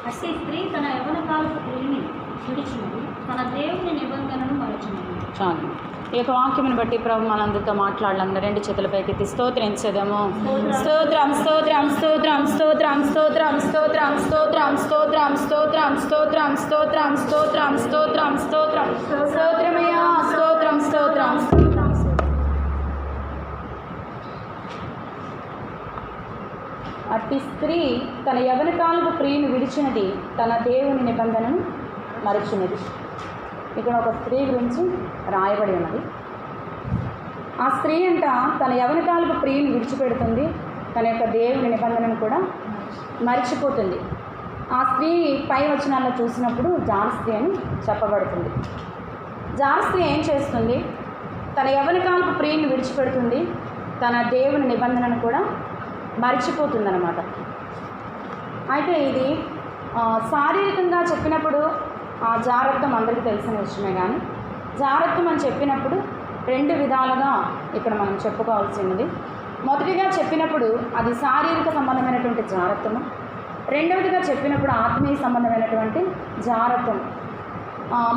అట్టి స్త్రీ తన యవ్వన కాలపు ప్రియుని విడిచినది, తన దేవుని నిబంధనను మరచినది. చాలు. ఈ యొక్క వాక్యమును బట్టి ప్రభు మనందరితో మాట్లాడాలందరూ రెండు చేతులపైకి స్తోత్రించదము. స్తోత్రం స్తోత్రం స్తోత్రం స్తోత్రం స్తోత్రం స్తోత్రం స్తోత్రం స్తోత్రం స్తోత్రం స్తోత్రం స్తోత్రం స్తోత్రం స్తోత్రం స్తోత్రం స్తోత్రమయ్యా స్తోత్రం స్తోత్రం. అట్టి స్త్రీ తన యవ్వన కాలపు ప్రియుని విడిచినది, తన దేవుని నిబంధనను మరచినది. ఇక్కడ ఒక స్త్రీ గురించి రాయబడి ఉన్నది. ఆ స్త్రీ అంట తన యవ్వన కాలపు ప్రియుని విడిచిపెడుతుంది, తన యొక్క దేవుని నిబంధనను కూడా మర్చిపోతుంది. ఆ స్త్రీ పై వచనాల్లో చూసినప్పుడు జార స్త్రీ అని చెప్పబడుతుంది. జార స్త్రీ ఏం చేస్తుంది? తన యవ్వన కాలపు ప్రియుని విడిచిపెడుతుంది, తన దేవుని నిబంధనను కూడా మర్చిపోతుందన్నమాట. అయితే ఇది శారీరకంగా చెప్పినప్పుడు ఆ జారత్వం అందరికీ తెలిసిన విషయమే, కానీ జారత్వం అని చెప్పినప్పుడు రెండు విధాలుగా ఇక్కడ మనం చెప్పుకోవాల్సినది. మొదటిగా చెప్పినప్పుడు అది శారీరక సంబంధమైనటువంటి జారత్వము, రెండవదిగా చెప్పినప్పుడు ఆత్మీయ సంబంధమైనటువంటి జారత్వం.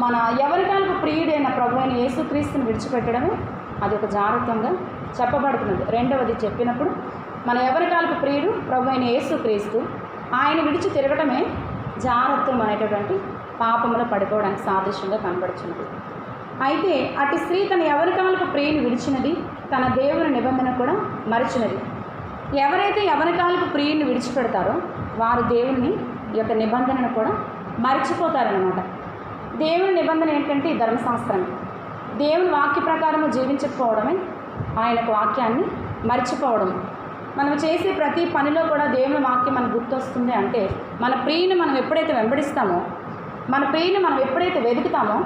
మన యవ్వనకాలపు ప్రియుడైన ప్రభువైన యేసుక్రీస్తుని విడిచిపెట్టడమే అది ఒక జారత్వంగా చెప్పబడుతున్నది. రెండవది చెప్పినప్పుడు మన యవ్వనకాలపు ప్రియుడు ప్రభువైన యేసుక్రీస్తు, ఆయన విడిచి తిరగడమే జారత్వం అనేటటువంటి పాపంలో పడిపోవడానికి సాదృశ్యంగా కనబడుచున్నది. అయితే అటు స్త్రీ తన యవ్వనకాలపు ప్రియుని విడిచినది, తన దేవుని నిబంధన కూడా మరిచినది. ఎవరైతే యవ్వనకాలపు ప్రియుని విడిచిపెడతారో వారు దేవుని యొక్క నిబంధనను కూడా మరిచిపోతారనమాట. దేవుని నిబంధన ఏంటంటే ఈ ధర్మశాస్త్రం. దేవుని వాక్య ప్రకారము జీవించకపోవడమే ఆయన వాక్యాన్ని మర్చిపోవడం. మనం చేసే ప్రతి పనిలో కూడా దేవుని వాక్యం మనకు గుర్తొస్తుంది. అంటే మన ప్రియుని మనం ఎప్పుడైతే వెంబడిస్తామో, మన ప్రియుని మనం ఎప్పుడైతే వెతుకుతామో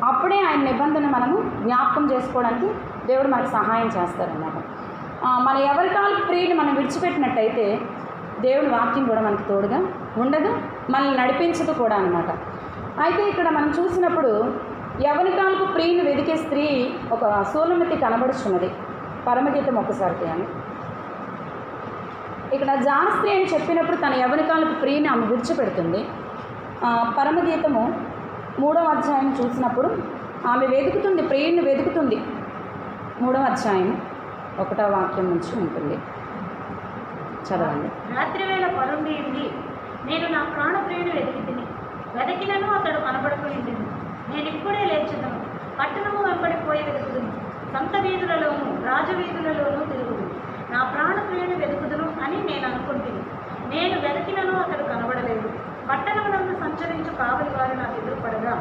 అప్పుడే ఆయన నిబంధన మనము జ్ఞాపకం చేసుకోవడానికి దేవుడు మనకు సహాయం చేస్తారన్నమాట. మన ఎవరికాల ప్రియుని మనం విడిచిపెట్టినట్టయితే దేవుని వాక్యం కూడా మనకు తోడుగా ఉండదు, మనల్ని నడిపించదు కూడా అన్నమాట. అయితే ఇక్కడ మనం చూసినప్పుడు యవ్వనకాలపు ప్రియుని వెతికే స్త్రీ ఒక సూలమతి కనబడుచున్నది. పరమగీతం ఒకసారి అని ఇక్కడ జాన స్త్రీ అని చెప్పినప్పుడు తన యవ్వనకాలపు ప్రియుని ఆమె విడిచిపెడుతుంది. పరమగీతము 3వ అధ్యాయం చూసినప్పుడు ఆమె వెతుకుతుంది, ప్రియుడిని వెతుకుతుంది. 3వ అధ్యాయం 1వ వాక్యం నుంచి ఉంటుంది, చదవండి. రాత్రివేళ పరుండి నేను నా ప్రాణ ప్రియుని వెతికినను అతడు కనబడకపోయింది. నేను ఇప్పుడే లేచుదను, పట్టణము వెంబడిపోయి వెతుకుదును, సంత వీధులలోను రాజవీధులలోనూ తిరుగుదు, నా ప్రాణ ప్రియుని వెతుకుదును అని నేను అనుకుంటుంది. నేను వెతికినను అతడు కనబడలేదు. పట్టణమునందు సంచరించు కావలి వారు నాకు ఎదురుపడగా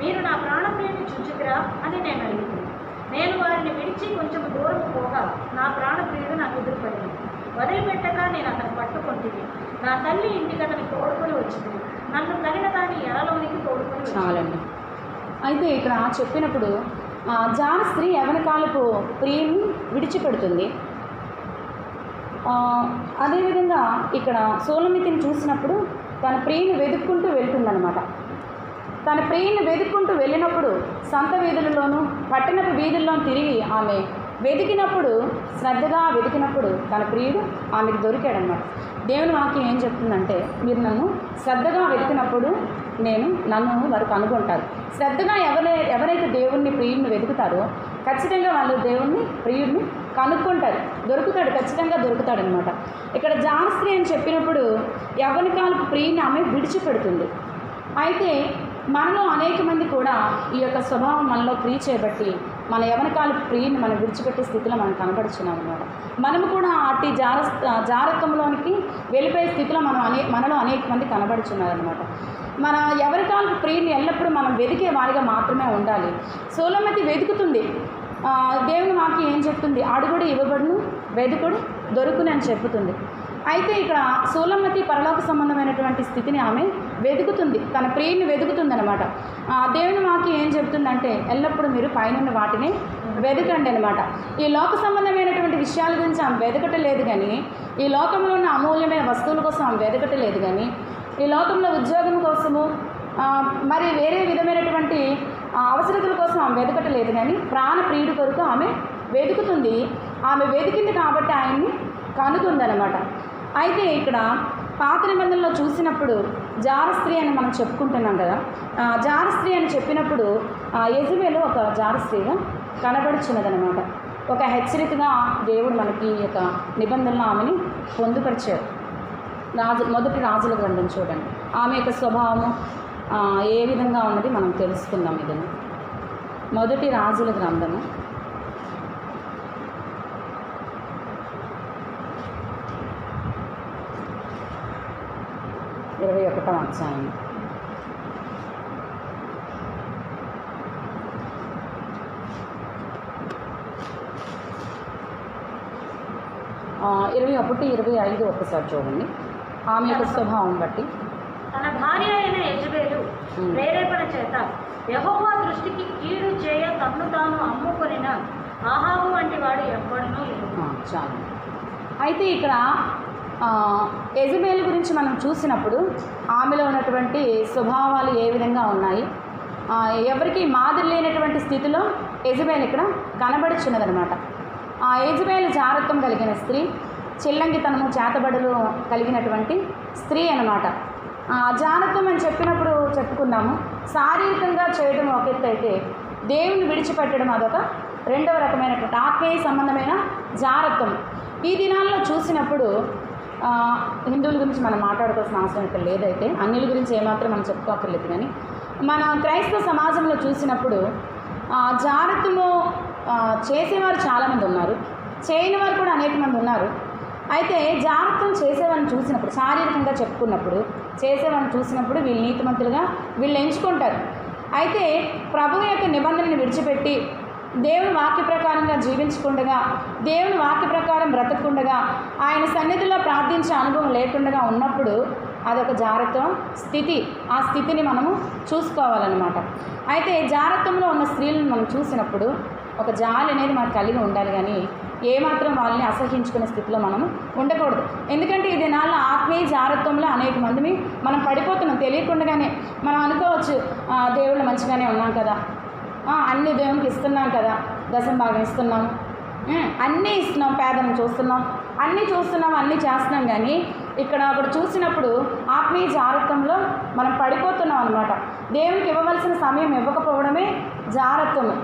మీరు నా ప్రాణప్రియుని చూచితిరా అని నేను అడిగింది. నేను వారిని విడిచి కొంచెం దూరం పోగా నా ప్రాణప్రియుడు నాకు ఎదురుపడింది. వదిలిపెట్టక నేను అతను పట్టుకుంటుంది. నా తల్లి ఇంటికి అతని తోడుకొని వచ్చింది, నన్ను కలిగిన దాని ఎరలోనికి తోడుకొని. చాలండి. అయితే ఇక్కడ చెప్పినప్పుడు జాన స్త్రీ యవ్వనకాలపు ప్రియుని విడిచిపెడుతుంది. అదేవిధంగా ఇక్కడ సూలమితిని చూసినప్పుడు తన ప్రియుని వెతుక్కుంటూ వెళ్తుందనమాట. తన ప్రియుని వెతుక్కుంటూ వెళ్ళినప్పుడు సంత వీధులలోనూ పట్టణపు వీధుల్లోనూ తిరిగి ఆమె వెతికినప్పుడు, శ్రద్ధగా వెతికినప్పుడు తన ప్రియుడు ఆమెకు దొరికాడనమాట. దేవుని వాక్యం ఏం చెప్తుందంటే, మీరు నన్ను శ్రద్ధగా వెతికినప్పుడు నన్ను వారు కనుగొంటారు. శ్రద్ధగా ఎవరైతే దేవుణ్ణి ప్రియుడిని వెతుకుతారో ఖచ్చితంగా వాళ్ళు దేవుణ్ణి ప్రియుడిని కనుక్కుంటారు, దొరుకుతాడు, ఖచ్చితంగా దొరుకుతాడనమాట. ఇక్కడ జాన స్త్రీ అని చెప్పినప్పుడు యవ్వనకాలపు ప్రియుని ఆమె విడిచిపెడుతుంది. అయితే మనలో అనేక మంది కూడా ఈ యొక్క స్వభావం మనలో క్రియ చేయబట్టి మన యవ్వనకాలపు ప్రియుని మనం విడిచిపెట్టే స్థితిలో మనం కనబడుచున్నాం అనమాట. మనము కూడా అట్టి జారత్వంలోనికి వెళ్ళిపోయే స్థితిలో మనలో అనేక మంది కనబడుచున్నారనమాట. మన యవ్వనకాలపు ప్రియుని ఎల్లప్పుడూ మనం వెతికే వారిగా మాత్రమే ఉండాలి. సూలమతి వెతుకుతుంది. దేవుని వాక్యం ఏం చెప్తుంది? అడుగుడు ఇవ్వబడును, వెతుకుడు దొరుకుని అని చెప్పుతుంది. అయితే ఇక్కడ సూలమతి పరలోక సంబంధమైనటువంటి స్థితిని ఆమె వెతుకుతుంది, తన ప్రియుని వెతుకుతుంది అనమాట. దేవుని వాక్యం ఏం చెప్తుందంటే, ఎల్లప్పుడూ మీరు పైన వాటిని వెతకండి అనమాట. ఈ లోక సంబంధమైనటువంటి విషయాల గురించి ఆమె వెతకటలేదు, కానీ ఈ లోకంలో ఉన్న అమూల్యమైన వస్తువుల కోసం ఆమె వెతకటలేదు, కానీ ఈ లోకంలో ఉద్యోగం కోసము మరి వేరే విధమైనటువంటి అవసరతల కోసం ఆమె వెతకటలేదు, కానీ ప్రాణ ప్రియుడి కొరకు ఆమె వెతుకుతుంది. ఆమె వెతికింది కాబట్టి ఆయన్ని కనుగొందనమాట. అయితే ఇక్కడ పాత నిబంధనలో చూసినప్పుడు జార స్త్రీ అని మనం చెప్పుకుంటున్నాం కదా. జార స్త్రీ అని చెప్పినప్పుడు యెజబెలు ఒక జార స్త్రీగా కనబడుచున్నదనమాట. ఒక హెచ్చరికగా దేవుడు మనకి ఈ యొక్క నిబంధనలు ఆమెని పొందుపరిచారు. మొదటి రాజుల గ్రంథం చూడండి, ఆమె యొక్క స్వభావము ఏ విధంగా ఉన్నది మనం తెలుసుకుందాం. ఇది మొదటి రాజుల గ్రంథము 21వ అధ్యాయం. ఇరవై 21, 25 ఒక్కసారి చూడండి. ఆమె యొక్క స్వభావం బట్టి తన భార్య అయిన యెజబెలు ప్రేరేపణ చేత యెహోవా దృష్టికి కీడు చేయ తన్ను తాను అమ్ముకొనిన ఆహాబు వంటి వాడు ఎవ్వడనూ లేడు. చాలు. అయితే ఇక్కడ యెజబెలు గురించి మనం చూసినప్పుడు ఆమెలో ఉన్నటువంటి స్వభావాలు ఏ విధంగా ఉన్నాయి, ఎవరికి మాదిరి లేనటువంటి స్థితిలో యెజబెలు ఇక్కడ కనబడుచున్నదనమాట. ఆ యెజబెలు జారత్వం కలిగిన స్త్రీ, చిల్లంగితనము చేతబడులు కలిగినటువంటి స్త్రీ అన్నమాట. జారత్వం అని చెప్పినప్పుడు చెప్పుకున్నాము, శారీరకంగా చేయడం ఒక ఎత్తు అయితే దేవుని విడిచిపెట్టడం అదొక రెండవ రకమైనటువంటి ఆత్మీయ సంబంధమైన జారత్వం. ఈ దినాల్లో చూసినప్పుడు హిందువుల గురించి మనం మాట్లాడుకోవాల్సిన అవసరం ఇక్కడ లేదైతే, అన్యుల గురించి ఏమాత్రం మనం చెప్పుకోకర్లేదు. కానీ మన క్రైస్తవ సమాజంలో చూసినప్పుడు జారత్వము చేసేవారు చాలామంది ఉన్నారు, చేయని వారు కూడా అనేక మంది ఉన్నారు. అయితే జారత్వం చేసేవారిని చూసినప్పుడు, శారీరకంగా చెప్పుకున్నప్పుడు చేసేవారిని చూసినప్పుడు వీళ్ళు నీతిమంతులుగా వీళ్ళు ఎంచుకుంటారు. అయితే ప్రభువు యొక్క నిబంధనని విడిచిపెట్టి దేవుని వాక్య ప్రకారంగా జీవించకుండగా, దేవుని వాక్య ప్రకారం బ్రతకుండగా, ఆయన సన్నిధిలో ప్రార్థించే అనుభవం లేకుండా ఉన్నప్పుడు అదొక జారత్వం స్థితి. ఆ స్థితిని మనము చూసుకోవాలన్నమాట. అయితే జారత్వంలో ఉన్న స్త్రీలను మనం చూసినప్పుడు ఒక జాలి అనేది మనకు కలిగి ఉండాలి, కానీ ఏమాత్రం వాళ్ళని అసహించుకునే స్థితిలో మనము ఉండకూడదు. ఎందుకంటే ఈ దినాల్లో ఆత్మీయ జారత్వంలో అనేక మందిని మనం పడిపోతున్నాం తెలియకుండానే. మనం అనుకోవచ్చు దేవుళ్ళు మంచిగానే ఉన్నాం కదా, అన్ని దేవునికి ఇస్తున్నాం కదా, దశం భాగం ఇస్తున్నాము, అన్నీ ఇస్తున్నాం, పేదలను చూస్తున్నాం, అన్నీ చూస్తున్నాం, అన్నీ చేస్తున్నాం. కానీ ఇక్కడ అక్కడ చూసినప్పుడు ఆత్మీయ జారత్వంలో మనం పడిపోతున్నాం అన్నమాట. దేవునికి ఇవ్వవలసిన సమయం ఇవ్వకపోవడమే జారత్వము.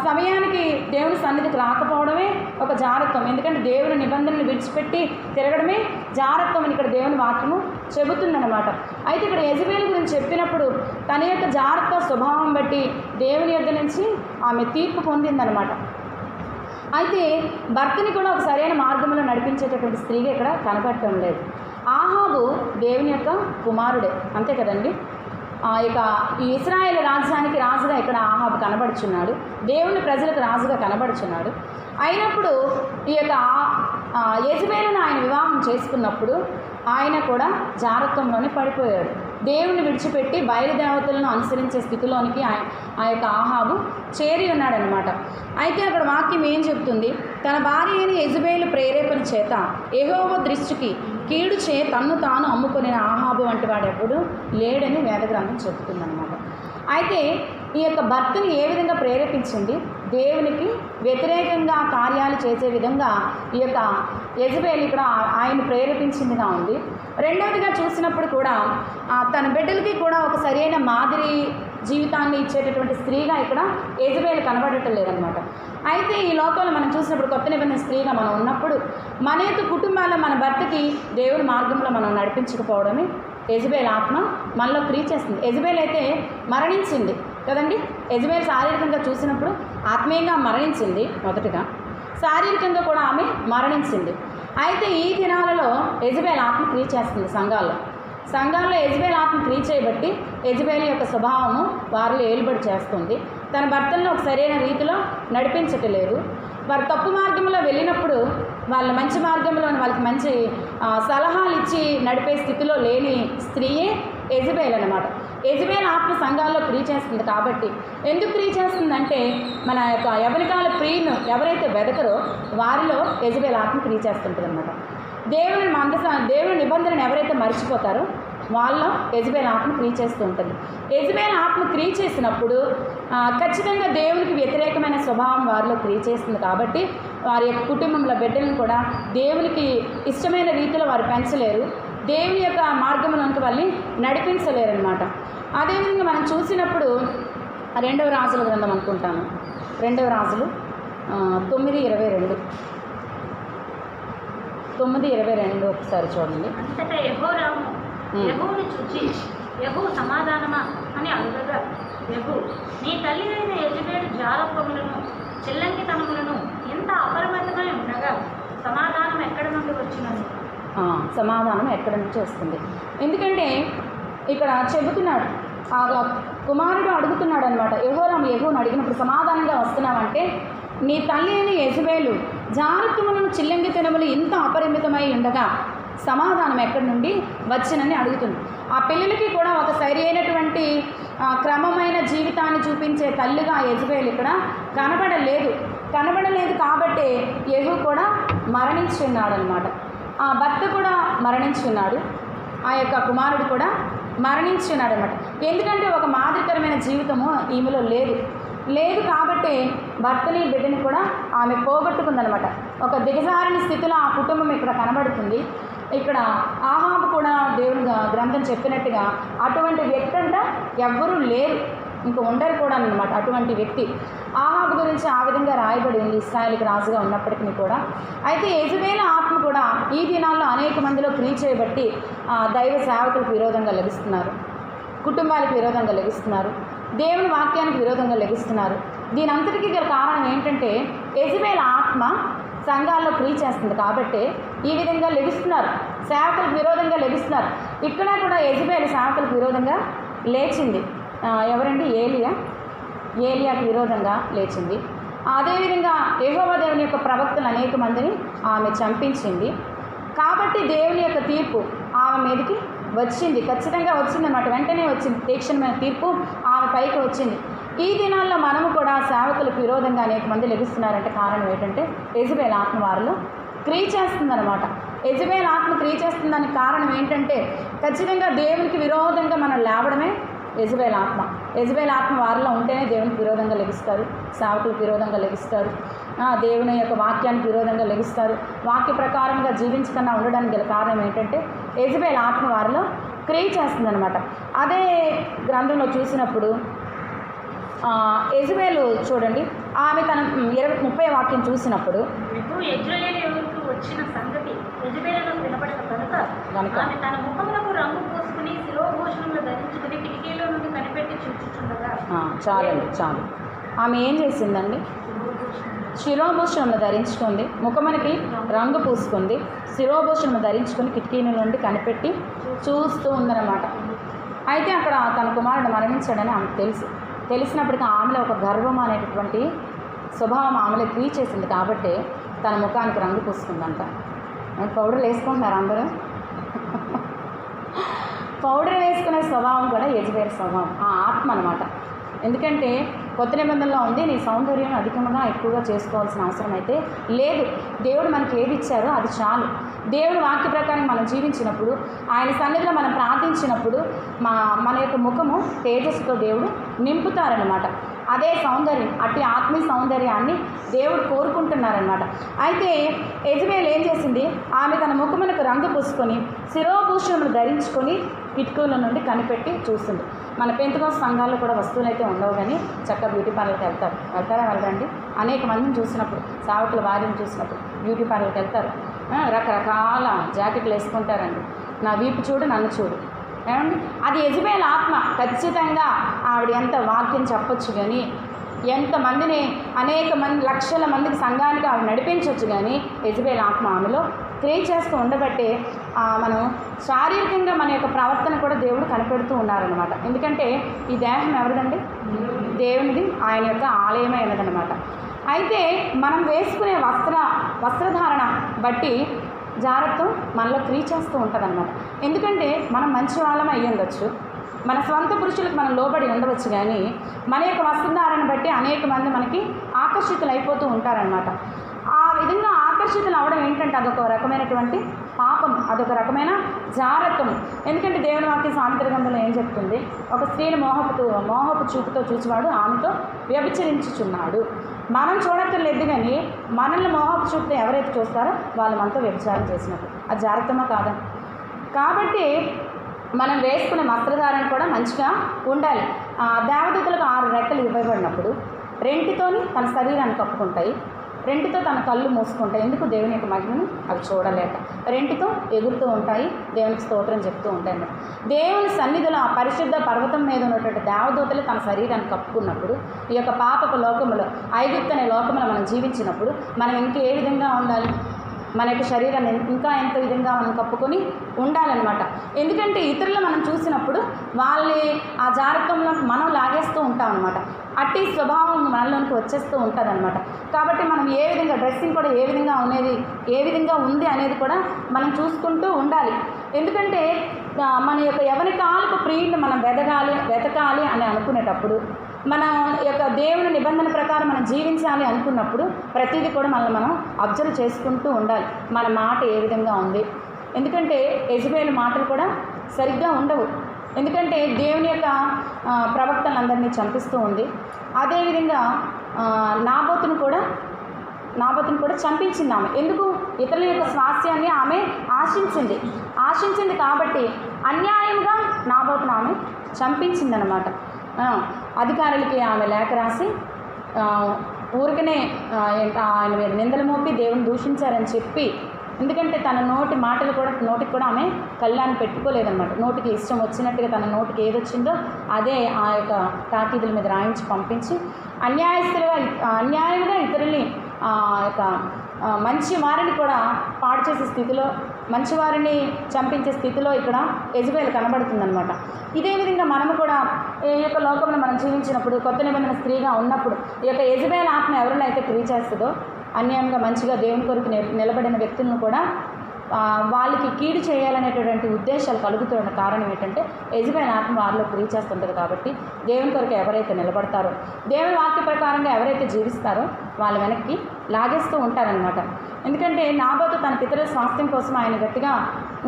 సమయానికి దేవుని సన్నిధికి రాకపోవడమే ఒక జారత్వం. ఎందుకంటే దేవుని నిబంధనలు విడిచిపెట్టి తిరగడమే జారత్వం అని ఇక్కడ దేవుని వాక్యము చెబుతుందన్నమాట. అయితే ఇక్కడ యెజబెలు గురించి చెప్పినప్పుడు తన యొక్క జారత్వ స్వభావం బట్టి దేవుని యొద్ద నుంచి ఆమె తీర్పు పొందిందనమాట. అయితే భర్తని కూడా ఒక సరైన మార్గంలో నడిపించేటటువంటి స్త్రీగా ఇక్కడ కనపడటం లేదు. ఆహాబు దేవుని యొక్క కుమారుడే, అంతే కదండి. ఇక ఈ ఇశ్రాయేల్ రాజ్యానికి రాజుగా ఇక్కడ ఆహాబు కనబడుచున్నాడు, దేవుని ప్రజలకు రాజుగా కనబడుచున్నాడు. అయినప్పుడు ఈ యొక్క యెజబెలును ఆయన వివాహం చేసుకున్నప్పుడు ఆయన కూడా జారత్వంలోనే పడిపోయాడు. దేవుని విడిచిపెట్టి బయలుదేవతలను అనుసరించే స్థితిలోనికి ఆ యొక్క ఆహాబు చేరి ఉన్నాడనమాట. అయితే అక్కడ వాక్యం ఏం చెప్తుంది? తన భార్య అయిన యెజబెలు ప్రేరేపణ చేత యెహోవా దృష్టికి కీడు చే తన్ను తాను అమ్ముకునే ఆహాబు వంటి వాడు ఎప్పుడు లేడని వేదగ్రంథం చెప్తుందన్నమాట. అయితే ఈ యొక్క భర్తని ఏ విధంగా ప్రేరేపించింది? దేవునికి వ్యతిరేకంగా కార్యాలు చేసే విధంగా ఈ యొక్క యెజబెలు ఇక్కడ ఆయన ప్రేరేపించిందిగా ఉంది. రెండవదిగా చూసినప్పుడు కూడా తన బిడ్డలకి కూడా ఒక సరైన మాదిరి జీవితాన్ని ఇచ్చేటటువంటి స్త్రీగా ఇక్కడ యెజబెలు కనబడటం లేదనమాట. అయితే ఈ లోకంలో మనం చూసినప్పుడు కొత్త నిబంధన స్త్రీగా మనం ఉన్నప్పుడు మన యొక్క కుటుంబాల్లో మన భర్తకి దేవుని మార్గంలో మనం నడిపించకపోవడమే యెజబెలు ఆత్మ మనలో క్రియ చేస్తుంది. యెజబెలు అయితే మరణించింది కదండి. యెజబెలు శారీరకంగా చూసినప్పుడు ఆత్మీయంగా మరణించింది, మొదటగా శారీరకంగా కూడా ఆమె మరణించింది. అయితే ఈ దినాలలో యెజబెలు ఆత్మ క్రియ చేస్తుంది సంఘాల్లో యెజబెలు ఆత్మ క్రియ చేయబట్టి యెజబెలు యొక్క స్వభావము వారిలో ఏలుబడి చేస్తుంది. తన భర్తలను ఒక సరైన రీతిలో నడిపించట్లేదు. వారు తప్పు మార్గంలో వెళ్ళినప్పుడు వాళ్ళ మంచి మార్గంలో వాళ్ళకి మంచి సలహాలు ఇచ్చి నడిపే స్థితిలో లేని స్త్రీయే యెజబెలు అన్నమాట. యెజబెలు ఆత్మ సంఘాల్లో క్రియ చేస్తుంది. కాబట్టి ఎందుకు క్రియ చేస్తుందంటే మన యొక్క యవనికాల ప్రియును ఎవరైతే వెదకరో వారిలో యెజబెలు ఆత్మ క్రియ చేస్తుంటుంది అన్నమాట. దేవుని నిబంధనను ఎవరైతే మర్చిపోతారో వాళ్ళలో యెజబెలు ఆత్మ క్రియ చేస్తూ ఉంటుంది. యెజబెలు ఆత్మ క్రియ చేసినప్పుడు ఖచ్చితంగా దేవునికి వ్యతిరేకమైన స్వభావం వారిలో క్రియ చేస్తుంది. కాబట్టి వారి యొక్క కుటుంబంలో బిడ్డలను కూడా దేవునికి ఇష్టమైన రీతిలో వారు పెంచలేరు. దేవుని యొక్క మార్గంలోనికి వాళ్ళని నడిపించలేరన్నమాట. అదేవిధంగా మనం చూసినప్పుడు 2వ రాజుల గ్రంథం అనుకుంటాను, 2వ రాజులు 9:22 ఒకసారి చూడండి. అంతటా యెహోరాము యెహోను చూచి, యెహూ సమాధానమా అని అడుగగా, యెహూ నీ తల్లి అయిన యెజబేలు జారత్వములను చిల్లంకితనములను ఇంత అపరిమితమై ఉండగా సమాధానం ఎక్కడి నుండి వచ్చినది? సమాధానం ఎక్కడి నుంచి వస్తుంది? ఎందుకంటే ఇక్కడ చెబుతున్నాడు, ఆ కుమారుడు అడుగుతున్నాడు అనమాట. యెహోను అడిగినప్పుడు సమాధానంగా వస్తున్నావంటే, నీ తల్లి అయిన యెజబేలు జారత్వములను చిల్లంగితనములు ఇంత అపరిమితమై ఉండగా సమాధానం ఎక్కడి నుండి వచ్చినని అడుగుతుంది. ఆ పిల్లలకి కూడా ఒక సరి అయినటువంటి క్రమమైన జీవితాన్ని చూపించే తల్లిగా యెజబేలు ఇక్కడ కనబడలేదు కాబట్టి యెహూ కూడా మరణించి ఉన్నాడు అనమాట. ఆ భర్త కూడా మరణించి ఉన్నాడు, ఆ యొక్క కుమారుడు కూడా మరణించి ఉన్నాడు అనమాట. ఎందుకంటే ఒక మాదిరికరమైన జీవితము ఈమెలో లేదు కాబట్టి భర్తని బిడ్డని కూడా ఆమె పోగొట్టుకుందనమాట. ఒక దిగజారిన స్థితిలో ఆ కుటుంబం ఇక్కడ కనబడుతుంది. ఇక్కడ ఆహాబు కూడా దేవుని గ్రంథం చెప్పినట్టుగా అటువంటి వ్యక్తి అంట ఎవ్వరూ లేరు, ఇంకా ఉండరు కూడా అనమాట. అటువంటి వ్యక్తి ఆహాబు గురించి ఆ విధంగా రాయబడి ఉంది ఇశ్రాయేలుకి రాజుగా ఉన్నప్పటికీ కూడా. అయితే యెజబేలు ఆత్మ కూడా ఈ దినాల్లో అనేక మందిలో క్రియ చేయబట్టి దైవ సేవకులకు విరోధంగా లభిస్తున్నారు, కుటుంబాలకు విరోధంగా లభిస్తున్నారు, దేవుని వాక్యానికి విరోధంగా లభిస్తున్నారు. దీని అంతటికీ గల కారణం ఏంటంటే యెజబేలు ఆత్మ సంఘాల్లో క్రియ చేస్తుంది కాబట్టి ఈ విధంగా లభిస్తున్నారు, సేవకులకు విరోధంగా లభిస్తున్నారు. ఇక్కడ కూడా యెజబేలు సేవకులకు విరోధంగా లేచింది. ఎవరండి? ఏలియాకి విరోధంగా లేచింది. అదేవిధంగా యెహోవా దేవుని యొక్క ప్రవక్తలు అనేక మందిని ఆమె చంపించింది. కాబట్టి దేవుని యొక్క తీర్పు ఆమె మీదకి వచ్చింది, ఖచ్చితంగా వచ్చిందన్నమాట. వెంటనే వచ్చింది తీక్షణమైన తీర్పు ఆమె పైకి వచ్చింది. ఈ దినాల్లో మనము కూడా సేవకులకు విరోధంగా అనేక మంది లభిస్తున్నారంటే కారణం ఏంటంటే యెజబేలు ఆత్మ వారిలో క్రియ చేస్తుందన్నమాట. యెజబేలు ఆత్మ క్రియ చేస్తుందానికి కారణం ఏంటంటే ఖచ్చితంగా దేవునికి విరోధంగా మనం లేవడమే యెజబేలు ఆత్మ వారిలో ఉంటేనే దేవునికి విరోధంగా లభిస్తారు, సేవకులకు విరోధంగా లభిస్తారు, దేవుని యొక్క వాక్యానికి విరోధంగా లభిస్తారు. వాక్య ప్రకారంగా జీవించకుండా ఉండడానికి గల కారణం ఏంటంటే యెజబేలు ఆత్మ వారిలో క్రియ చేస్తుందన్నమాట. అదే గ్రంథంలో చూసినప్పుడు యెజబేలు చూడండి, ఆమె తన 30వ వాక్యం చూసినప్పుడు యెజ్రెయేలు వచ్చిన సంగతి యెజబేలుకు వినపడిన కనుక ఆమె తన ముఖమునకు రంగు పూసుకుని శిరోభూషణములు ధరించుకుని కిటికీలో నుండి కనిపెట్టి చూచుచుండగా. చాలు ఆమె ఏం చేసిందండి? శిరోభూషణములు ధరించుకుంది, ముఖమునికి రంగు పూసుకుంది, శిరోభూషణము ధరించుకుని కిటికీల నుండి కనిపెట్టి చూస్తూ ఉందన్నమాట. అయితే అక్కడ తన కుమారుడు మరణించాడని ఆమెకు తెలిసినప్పటికీ ఆమెలో ఒక గర్వం అనేటటువంటి స్వభావం ఆమెలో క్రియ చేసింది కాబట్టి తన ముఖానికి రంగు పూసుకుందంట. పౌడర్ వేసుకుంటున్నారు అందరూ. పౌడర్ వేసుకునే స్వభావం కూడా యెజబేలు స్వభావం, ఆ ఆత్మ అనమాట. ఎందుకంటే కొత్త నిబంధనలో ఉంది, నీ సౌందర్యం అధికంగా ఎక్కువగా చేసుకోవాల్సిన అవసరం అయితే లేదు. దేవుడు మనకి ఏది ఇచ్చారో అది చాలు. దేవుడు వాక్య ప్రకారం మనం జీవించినప్పుడు, ఆయన సన్నిధిలో మనం ప్రార్థించినప్పుడు మన యొక్క ముఖము తేజస్సుతో దేవుడు నింపుతారనమాట. అదే సౌందర్యం, అట్టి ఆత్మీయ సౌందర్యాన్ని దేవుడు కోరుకుంటున్నారనమాట. అయితే యెజబేలు ఏం చేసింది? ఆమె తన ముఖమునకు రంగు పూసుకొని శిరోభూషణములు ధరించుకొని కిటికీల నుండి కనిపెట్టి చూస్తుంది. మన పెంతెకోస్తు సంఘాల్లో కూడా వస్తువులు అయితే ఉండవు, కానీ చక్కగా బ్యూటీ పార్లర్కి వెళ్తారా వెళ్ళండి. అనేక మందిని చూసినప్పుడు, సేవకుల వారిని చూసినప్పుడు బ్యూటీ పార్లర్కి వెళ్తారు, రకరకాల జాకెట్లు వేసుకుంటారండి. నా వీపు చూడు, నన్ను చూడు. ఏమండి? అది యెజబేలు ఆత్మ. ఖచ్చితంగా ఆవిడ ఎంత వాక్యం చెప్పొచ్చు కానీ, ఎంతమందిని అనేక మంది లక్షల మందికి సంఘానికి ఆవిడ నడిపించవచ్చు, కానీ యెజబేలు ఆత్మ ఆమెలో క్రియ చేస్తూ ఉండబట్టే మనం శారీరకంగా మన యొక్క ప్రవర్తన కూడా దేవుడు కనిపెడుతూ ఉన్నారనమాట. ఎందుకంటే ఈ దేహం ఎవరిదండి? దేవునిది, ఆయన యొక్క ఆలయమే ఉన్నదనమాట. అయితే మనం వేసుకునే వస్త్రధారణ బట్టి జాగ్రత్త మనలో క్రియ చేస్తూ ఉంటుందన్నమాట. ఎందుకంటే మనం మంచి వాళ్ళమే అయ్యి ఉండొచ్చు, మన స్వంత పురుషులకు మనం లోబడి ఉండవచ్చు, కానీ మన యొక్క వస్త్రధారణ బట్టి అనేక మంది మనకి ఆకర్షితులు అయిపోతూ ఉంటారనమాట. ఆ విధంగా ఆకర్షితులు అవడం ఏంటంటే అదొక రకమైనటువంటి పాపం, అదొక రకమైన జాగ్రత్తము. ఎందుకంటే దేవుని వాక్య సామెతల గ్రంథంలో ఏం చెప్తుంది? ఒక స్త్రీని మోహపు చూపుతో చూసేవాడు ఆమెతో వ్యభిచరించుచున్నాడు. మనం చూడక్కర్లేదు, కానీ మనల్ని మోహపు చూపుతో ఎవరైతే చూస్తారో వాళ్ళు మనతో వ్యభిచారం చేసినట్టు. అది జాగ్రత్తమా కాదా? కాబట్టి మనం వేసుకునే వస్త్రధారణ కూడా మంచిగా ఉండాలి. దేవదూతలకు 6 రెక్కలు ఇవ్వబడినప్పుడు రెంటితోని తన శరీరాన్ని కప్పుకుంటాయి, రెంటితో తన కళ్ళు మూసుకుంటాయి. ఎందుకు? దేవుని యొక్క మహిమను అవి చూడలేక. రెంటితో ఎగురుతూ ఉంటాయి, దేవునికి స్తోత్రం చెప్తూ ఉంటాయి అన్నమాట. దేవుని సన్నిధిలో ఆ పరిశుద్ధ పర్వతం మీద ఉన్నటువంటి దేవదూతలు తన శరీరాన్ని కప్పుకున్నప్పుడు, ఈ యొక్క పాపపు లోకములో, ఐగుప్తు అనే లోకములో మనం జీవించినప్పుడు మనం ఇంకా ఏ విధంగా ఉండాలి? మన యొక్క శరీరాన్ని ఇంకా ఎంత విధంగా మనం కప్పుకొని ఉండాలన్నమాట. ఎందుకంటే ఇతరులు మనం చూసినప్పుడు వాళ్ళ ఆ జారకంలో మనం లాగేస్తూ ఉంటాం అనమాట. అట్టి స్వభావం మనలోనికి వచ్చేస్తూ ఉంటుంది అనమాట. కాబట్టి మనం ఏ విధంగా డ్రెస్సింగ్ కూడా ఏ విధంగా ఉంది అనేది కూడా మనం చూసుకుంటూ ఉండాలి. ఎందుకంటే మన యొక్క ఎవరి కాలకు ప్రియుడిని మనం వెతకాలి అని అనుకునేటప్పుడు, మన యొక్క దేవుని నిబంధన ప్రకారం మనం జీవించాలి అనుకున్నప్పుడు ప్రతిదీ కూడా మనం అబ్జర్వ్ చేసుకుంటూ ఉండాలి. మన మాట ఏ విధంగా ఉంది. ఎందుకంటే యెజబెలు మాటలు కూడా సరిగ్గా ఉండవు. ఎందుకంటే దేవుని యొక్క ప్రవక్తలందరినీ చంపిస్తూ ఉంది. అదేవిధంగా నాబోతును కూడా చంపించింది ఆమె. ఎందుకు? ఇతరుల యొక్క స్వాస్థ్యాన్ని ఆమె ఆశించింది కాబట్టి అన్యాయంగా నాబోతును ఆమె చంపించిందనమాట. అధికారులకి ఆమె లేఖ రాసి ఊరికనే ఆయన మీద నిందలు మోపి దేవుని దూషించారని చెప్పి, ఎందుకంటే తన నోటికి కూడా ఆమె కళ్ళాన్ని పెట్టుకోలేదన్నమాట. నోటికి ఇష్టం వచ్చినట్టుగా తన నోటికి ఏదొచ్చిందో అదే ఆ యొక్క తాకీదుల మీద రాయించి పంపించి అన్యాయంగా ఇతరుల్ని యొక్క మంచి వారిని కూడా పాడు చేసే స్థితిలో, మంచి వారిని చంపించే స్థితిలో ఇక్కడ యెజబెలు కనబడుతుందన్నమాట. ఇదే విధంగా మనము కూడా ఈ యొక్క లోకంలో మనం జీవించినప్పుడు, కొత్త నిబంధన స్త్రీగా ఉన్నప్పుడు ఈ యొక్క యెజబెలు ఆత్మ ఎవరినైతే ప్రియ చేస్తుందో, అన్యాయంగా మంచిగా దేవుని కొరకు నిలబడిన వ్యక్తులను కూడా వాళ్ళకి కీడు చేయాలనేటటువంటి ఉద్దేశాలు కలుగుతున్న కారణం ఏంటంటే యెజబెలు ఆత్మ వారిలో ప్రియ చేస్తుంటుంది. కాబట్టి దేవుని కొరకు ఎవరైతే నిలబడతారో, దేవుని వాక్య ప్రకారంగా ఎవరైతే జీవిస్తారో వాళ్ళ వెనక్కి లాగేస్తూ ఉంటారనమాట. ఎందుకంటే నాబోతు తన పితరుల స్వాస్థ్యం కోసం ఆయన గట్టిగా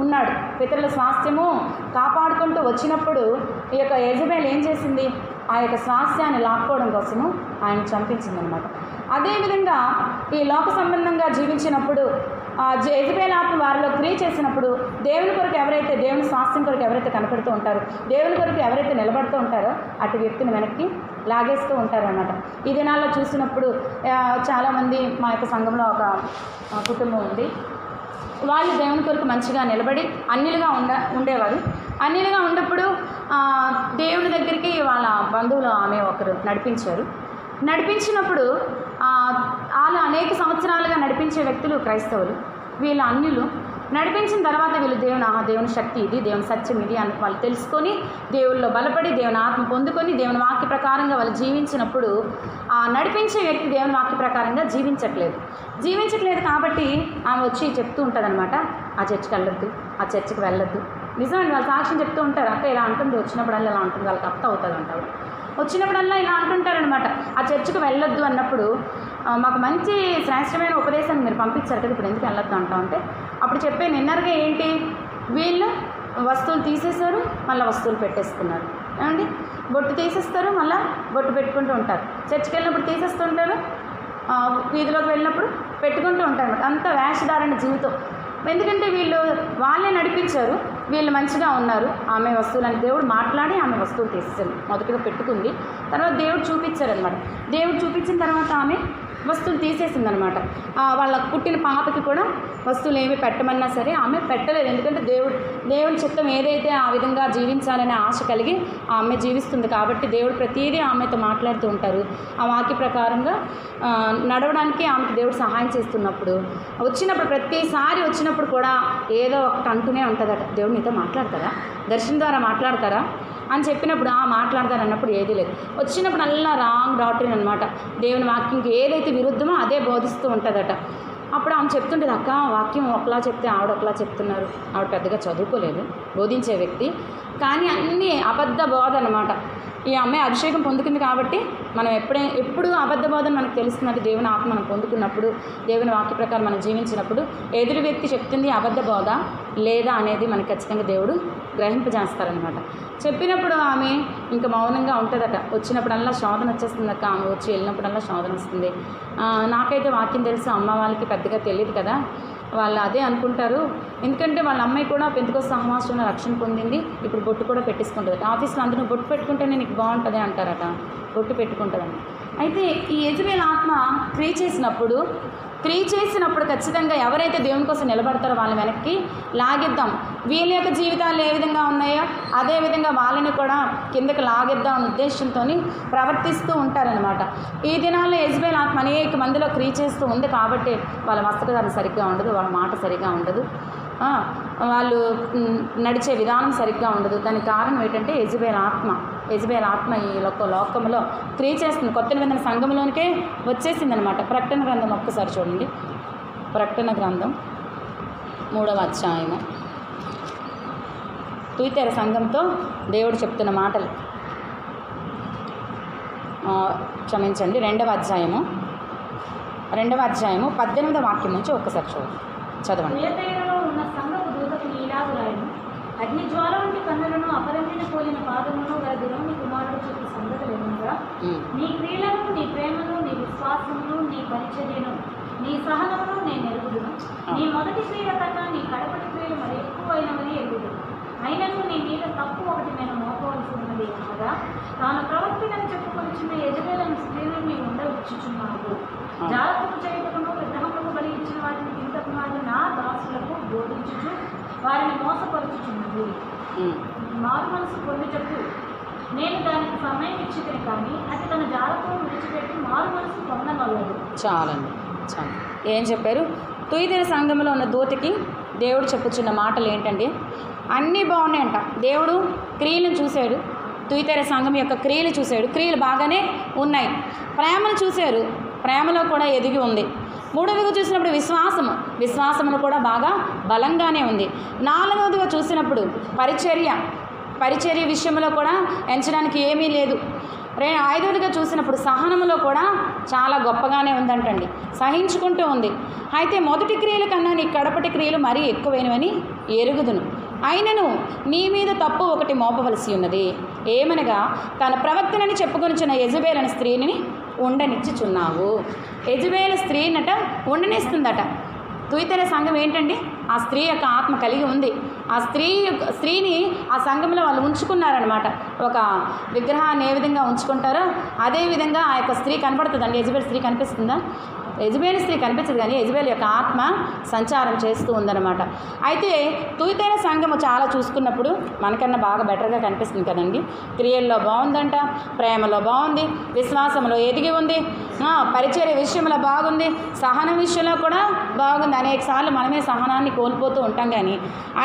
ఉన్నాడు. పితరుల స్వాస్థ్యము కాపాడుకుంటూ వచ్చినప్పుడు ఈ యొక్క యెజబెలు ఏం చేసింది? ఆ యొక్క స్వాస్థ్యాన్ని లాక్కోవడం కోసము ఆయన చంపించిందనమాట. అదేవిధంగా ఈ లోక సంబంధంగా జీవించినప్పుడు యెజబెలు ఆత్మ వారిలో క్రియ చేసినప్పుడు దేవుని కొరకు ఎవరైతే, దేవుని స్వాస్థ్యం కొరకు ఎవరైతే కనపడుతూ ఉంటారో, దేవుని కొరకు ఎవరైతే నిలబడుతూ ఉంటారో అటు వ్యక్తిని వెనక్కి లాగేస్తూ ఉంటారన్నమాట. ఈ దినాల్లో చూసినప్పుడు చాలామంది మా యొక్క సంఘంలో ఒక కుటుంబం ఉంది. వాళ్ళు దేవుని కొరకు మంచిగా నిలబడి అన్యులుగా ఉండేవారు. అన్యులుగా ఉన్నప్పుడు దేవుని దగ్గరికి వాళ్ళ బంధువులు ఆమె ఒకరు నడిపించినప్పుడు వాళ్ళు అనేక సంవత్సరాలుగా నడిపించే వ్యక్తులు క్రైస్తవులు, వీళ్ళు అన్యులు. నడిపించిన తర్వాత వీళ్ళు దేవుని శక్తి ఇది, దేవుని సత్యం ఇది అని వాళ్ళు తెలుసుకొని దేవుళ్ళలో బలపడి దేవుని ఆత్మ పొందుకొని దేవుని వాక్య ప్రకారంగా వాళ్ళు జీవించినప్పుడు ఆ నడిపించే వ్యక్తి దేవుని వాక్య ప్రకారంగా జీవించట్లేదు కాబట్టి ఆమె వచ్చి చెప్తూ ఉంటుంది అనమాట, ఆ చర్చికి వెళ్ళొద్దు. నిజమండి, వాళ్ళు సాక్ష్యం చెప్తూ ఉంటారు. అక్క ఇలా అంటుంది, వచ్చినప్పుడల్లా ఇలా ఉంటుంది, వాళ్ళకి అర్థం అవుతుంది అంటారు. వచ్చినప్పుడల్లా ఇలా అంటుంటారనమాట, ఆ చర్చికి వెళ్ళొద్దు అన్నప్పుడు మాకు మంచి శ్రేష్టమైన ఉపదేశాన్ని మీరు పంపించారు కదా, ఇప్పుడు ఎందుకు వెళ్ళొద్దు అంటాం అంటే అప్పుడు చెప్పే నిన్నరగా ఏంటి, వీళ్ళు వస్తువులు తీసేశారు, మళ్ళీ వస్తువులు పెట్టేసుకున్నారు. ఏమండి, బొట్టు తీసేస్తారు, మళ్ళీ బొట్టు పెట్టుకుంటూ ఉంటారు. చర్చికి వెళ్ళినప్పుడు తీసేస్తుంటారు, వీధిలోకి వెళ్ళినప్పుడు పెట్టుకుంటూ ఉంటారు. అంత వేషధారణ జీవితం. ఎందుకంటే వాళ్ళే నడిపించారు, వీళ్ళు మంచిగా ఉన్నారు. ఆమె వస్తువులని దేవుడు మాట్లాడి ఆమె వస్తువులు తీసేసారు. మొదటిగా పెట్టుకుంది, తర్వాత దేవుడు చూపించారనమాట. దేవుడు చూపించిన తర్వాత ఆమె వస్తువులు తీసేసిందనమాట. వాళ్ళ పుట్టిన పాపకి కూడా వస్తువులు ఏమి పెట్టమన్నా సరే ఆమె పెట్టలేదు. ఎందుకంటే దేవుని చిత్తం ఏదైతే ఆ విధంగా జీవించాలనే ఆశ కలిగి ఆమె జీవిస్తుంది కాబట్టి దేవుడు ప్రతిదీ ఆమెతో మాట్లాడుతూ ఉంటారు. ఆ వాక్య ప్రకారంగా నడవడానికి ఆమెకు దేవుడు సహాయం చేస్తున్నప్పుడు ప్రతిసారి వచ్చినప్పుడు కూడా ఏదో ఒకటి అంటూనే ఉంటుందట, దేవుడు నీతో మాట్లాడతారా, దర్శనం ద్వారా మాట్లాడతారా అని చెప్పినప్పుడు మాట్లాడతారు అన్నప్పుడు ఏదీ లేదు. వచ్చినప్పుడు అలా రాంగ్ డాక్టరీన్ అనమాట. దేవుని వాక్యంకి ఏదైతే విరుద్ధమో అదే బోధిస్తూ ఉంటుందట. అప్పుడు ఆమె చెప్తుంటుంది, అక్క వాక్యం ఒకలా చెప్తే ఆవిడ ఒకలా చెప్తున్నారు. ఆవిడ పెద్దగా చదువుకోలేదు, బోధించే వ్యక్తి, కానీ అన్నీ అబద్ధ బోధ అనమాట. ఈ అమ్మాయి అభిషేకం పొందుకుంది కాబట్టి మనం ఎప్పుడు అబద్ధ బోధన మనకు తెలుస్తున్నట్టు దేవుని ఆత్మ మనం పొందుకున్నప్పుడు, దేవుని వాక్య ప్రకారం మనం జీవించినప్పుడు ఎదురు వ్యక్తి చెప్తుంది అబద్ధ బోధ లేదా అనేది మనకు ఖచ్చితంగా దేవుడు గ్రహింపజేస్తారనమాట. చెప్పినప్పుడు ఆమె ఇంకా మౌనంగా ఉంటుందట. వచ్చినప్పుడల్లా శోధన వచ్చేస్తుందక్క, ఆమె వచ్చి వెళ్ళినప్పుడల్లా శోధన వస్తుంది. నాకైతే వాక్యం తెలుసు, అమ్మ వాళ్ళకి పెద్దగా తెలియదు కదా, వాళ్ళు అదే అనుకుంటారు. ఎందుకంటే వాళ్ళ అమ్మాయి కూడా పెంతెకొస్తు సహవాసంలో రక్షణ పొందింది, ఇప్పుడు బొట్టు కూడా పెట్టించుకుంటుంది. ఆఫీస్లో అందరూ బొట్టు పెట్టుకుంటేనే నీకు బాగుంటుంది అంటారట, బొట్టు పెట్టుకుంటుందని. అయితే ఈ యెజబెల్ ఆత్మ క్రియ చేసినప్పుడు ఖచ్చితంగా ఎవరైతే దేవుని కోసం నిలబడతారో వాళ్ళని వెనక్కి లాగిద్దాం. వీళ్ళ యొక్క జీవితాలు ఏ విధంగా ఉన్నాయో అదే విధంగా వాళ్ళని కూడా కిందకి లాగిద్దాం అనే ఉద్దేశంతో ప్రవర్తిస్తూ ఉంటారనమాట. ఈ దినాల్లో యెజబెల్ ఆత్మ అనేక మందిలో క్రియ చేస్తూ ఉంది కాబట్టి వాళ్ళ వస్త్రధారణ సరిగ్గా ఉండదు, వాళ్ళ మాట సరిగ్గా ఉండదు, వాళ్ళు నడిచే విధానం సరిగ్గా ఉండదు. దానికి కారణం ఏంటంటే యెజబెల్ ఆత్మ ఈ లోకంలో క్రియ చేస్తుంది. కొత్త నిబంధన సంఘంలోనికే వచ్చేసింది అనమాట. ప్రకటన గ్రంథం ఒక్కసారి చూడండి. ప్రకటన గ్రంథం 3వ అధ్యాయము. తుయతైర సంఘంతో దేవుడు చెప్తున్న మాటలు, క్షమించండి, 2వ అధ్యాయము 18వ వాక్యం నుంచి ఒక్కసారి చదవండి. తుయతైరలో ఉన్న సంఘపు దూతకు ఇలాగు రాయును, అగ్నిజ్వాల వంటి కన్నులను అపరంజిని పోలిన పాదములను గల దేవుని కుమారుడు చెప్పి సంగతులు ఏమనగా, నీ క్రియలను, నీ ప్రేమను, నీ విశ్వాసమును, నీ పరిచర్యను, నీ సహనమును నేను ఎరుగుదును. నీ మొదటి క్రియ కన్నా నీ కడపటి క్రియలు మరి ఎక్కువైనవని ఎరుగుదును. అయినను నీ మీద తప్పు ఒకటి నేను మోపవలసి ఉన్నది అనగా, తాను ప్రవక్తనని చెప్పుకొనిచున్న యెజబెల్ అనే స్త్రీని నీవు ఉండవచ్చుచున్నావు. జాగ్రత్తలు చేయటకును విగ్రహములకు బలి ఇచ్చిన వాటిని తింటకున్నాడు నా దాసులకు బోధించుచు వారిని మోసపరుచుచున్నది. మారు మనసు పొందుటకు నేను దానికి సమయం ఇచ్చితే కానీ అది తన జాగ్రత్తను విడిచిపెట్టి మారు మనసు పొందగలదు. చాలు. ఏం చెప్పారు? తుయతైర సంఘంలో ఉన్న దూతకి దేవుడు చెప్పుచున్న మాటలు ఏంటండి? అన్నీ బాగున్నాయంట. దేవుడు క్రియలను చూశాడు, తుయతైర సంఘం యొక్క క్రియలు చూశాడు, క్రియలు బాగానే ఉన్నాయి. ప్రేమను చూశారు, ప్రేమలో కూడా ఎదిగి ఉంది. మూడవదిగా చూసినప్పుడు విశ్వాసమును కూడా బాగా బలంగానే ఉంది. నాలుగవదిగా చూసినప్పుడు పరిచర్య విషయంలో కూడా ఎంచడానికి ఏమీ లేదు. ఐదవదిగా చూసినప్పుడు సహనములో కూడా చాలా గొప్పగానే ఉందంటండి, సహించుకుంటూ ఉంది. అయితే మొదటి క్రియల కన్నా నీ కడపటి క్రియలు మరీ ఎక్కువైనవని ఎరుగుదును. అయినను నీ మీద తప్పు ఒకటి మోపవలసి ఉన్నది. ఏమనగా తన ప్రవక్తనని చెప్పుకొనిచున్న యెజబెల్ అనే స్త్రీని ఉండనిచ్చుచున్నావు. యెజబెల్ స్త్రీనట ఉండనిస్తుందట. తుయతైర సంఘం ఏంటండి? ఆ స్త్రీ యొక్క ఆత్మ కలిగి ఉంది. ఆ స్త్రీని ఆ సంఘంలో వాళ్ళు ఉంచుకున్నారనమాట. ఒక విగ్రహాన్ని ఏ విధంగా ఉంచుకుంటారో అదే విధంగా ఆ యొక్క స్త్రీ కనపడుతుందండి. యెజబెల్ స్త్రీ కనిపిస్తుందా? యెజబెల్ స్త్రీ కనిపించదు, కానీ యెజబెల్ యొక్క ఆత్మ సంచారం చేస్తూ ఉందన్నమాట. అయితే తుయతైర సంఘము చాలా చూసుకున్నప్పుడు మనకన్నా బాగా బెటర్గా కనిపిస్తుంది కదండి. క్రియల్లో బాగుందంట, ప్రేమలో బాగుంది, విశ్వాసంలో ఎదిగి ఉంది, పరిచర్య విషయంలో బాగుంది, సహనం విషయంలో కూడా బాగుంది. అనేక సార్లు మనమే సహనాన్ని కోల్పోతూ ఉంటాం, కానీ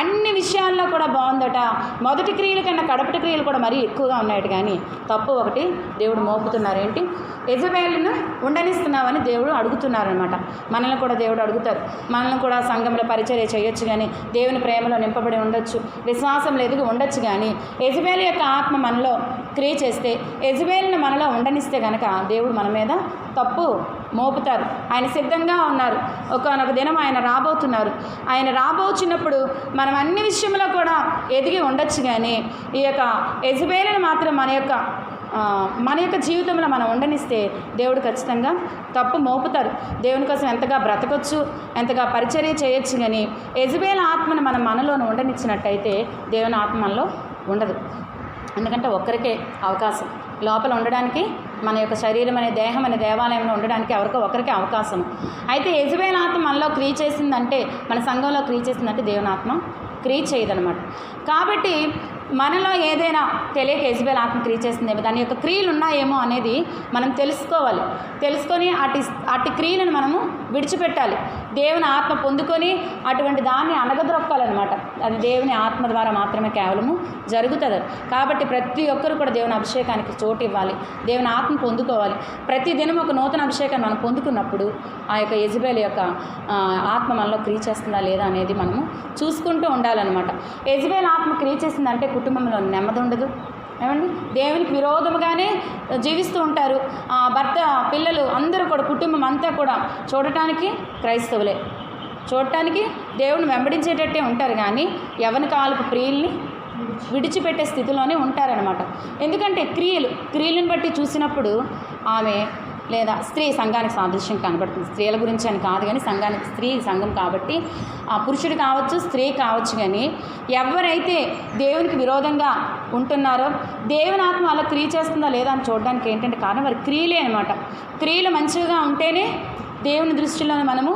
అన్ని విషయాల్లో కూడా బాగుందట. మొదటి క్రియల కన్నా కడపటి క్రియలు కూడా మరీ ఎక్కువగా ఉన్నాయట. కానీ తప్పు ఒకటి దేవుడు మోపుతున్నారు. ఏంటి? యెజబెల్ను ఉండనిస్తున్నామని దేవుడు అడుగుతున్నారనమాట. మనల్ని కూడా దేవుడు అడుగుతారు. మనల్ని కూడా సంఘంలో పరిచర్య చేయొచ్చు, కానీ దేవుని ప్రేమలో నింపబడి ఉండొచ్చు, విశ్వాసంలో ఎదిగి ఉండొచ్చు. కానీ యెజబెల్ యొక్క ఆత్మ మనలో క్రియ చేస్తే, యెజబెల్ని మనలో ఉండనిస్తే కనుక దేవుడు మన మీద తప్పు మోపుతారు. ఆయన సిద్ధంగా ఉన్నారు. ఒకనొక దినం ఆయన రాబోతున్నారు. ఆయన రాబోచున్నప్పుడు మనం అన్ని విషయంలో కూడా ఎదిగి ఉండొచ్చు, కానీ ఈ యొక్క యెజబెల్ని మాత్రం మన యొక్క జీవితంలో మనం ఉండనిస్తే దేవుడు ఖచ్చితంగా తప్పు మోపుతారు. దేవుని కోసం ఎంతగా బ్రతకొచ్చు, ఎంతగా పరిచర్య చేయొచ్చు, కానీ యెజబెల్ ఆత్మను మనలోనే ఉండనిచ్చినట్టయితే దేవుని ఆత్మ మనలో ఉండదు. ఎందుకంటే ఒక్కరికే అవకాశం లోపల ఉండడానికి, మన యొక్క శరీరం అనే దేహం అనే దేవాలయంలో ఉండడానికి ఒకరికే అవకాశం. అయితే యెజబెల్ ఆత్మ మనలో క్రియ చేసిందంటే, మన సంఘంలో క్రియ చేసిందంటే దేవుని ఆత్మ క్రియ చేయదనమాట. కాబట్టి మనలో ఏదైనా తెలియక యెజబెల్ ఆత్మ క్రియ చేస్తుందేమో, దాని యొక్క క్రియలు ఉన్నాయేమో అనేది మనం తెలుసుకొని అటు క్రియలను మనము విడిచిపెట్టాలి. దేవుని ఆత్మ పొందుకొని అటువంటి దాన్ని అనగదొక్కాలన్నమాట. అది దేవుని ఆత్మ ద్వారా మాత్రమే కేవలము జరుగుతుంది. కాబట్టి ప్రతి ఒక్కరు కూడా దేవుని అభిషేకానికి చోటు ఇవ్వాలి, దేవుని ఆత్మ పొందుకోవాలి. ప్రతి దినం ఒక నూతన అభిషేకాన్ని మనం పొందుకున్నప్పుడు ఆ యొక్క యెజబెల్ యొక్క ఆత్మ మనలో క్రియ చేస్తుందా లేదా అనేది మనము చూసుకుంటూ ఉండాలన్నమాట. యెజబెల్ ఆత్మ క్రియ చేసిందంటే కుటుంబంలో నెమ్మది ఉండదు. ఏమండి? దేవునికి విరోధముగానే జీవిస్తూ ఉంటారు. భర్త, పిల్లలు అందరూ కూడా, కుటుంబం అంతా కూడా చూడటానికి క్రైస్తవులే, చూడటానికి దేవుని వెంబడించేటట్టే ఉంటారు, కానీ యవ్వన కాలపు ప్రియుల్ని విడిచిపెట్టే స్థితిలోనే ఉంటారనమాట. ఎందుకంటే క్రియలను బట్టి చూసినప్పుడు ఆమె లేదా స్త్రీ సంఘానికి సాదృశ్యం కనబడుతుంది. స్త్రీల గురించి అని కాదు కానీ సంఘానికి స్త్రీ సంఘం కాబట్టి పురుషుడు కావచ్చు స్త్రీ కావచ్చు, కానీ ఎవరైతే దేవునికి విరోధంగా ఉంటున్నారో దేవుని ఆత్మ అలా క్రియ చేస్తుందా లేదా అని చూడడానికి ఏంటంటే కారణం వారి క్రియలే అనమాట. క్రియలు మంచిగా ఉంటేనే దేవుని దృష్టిలో మనము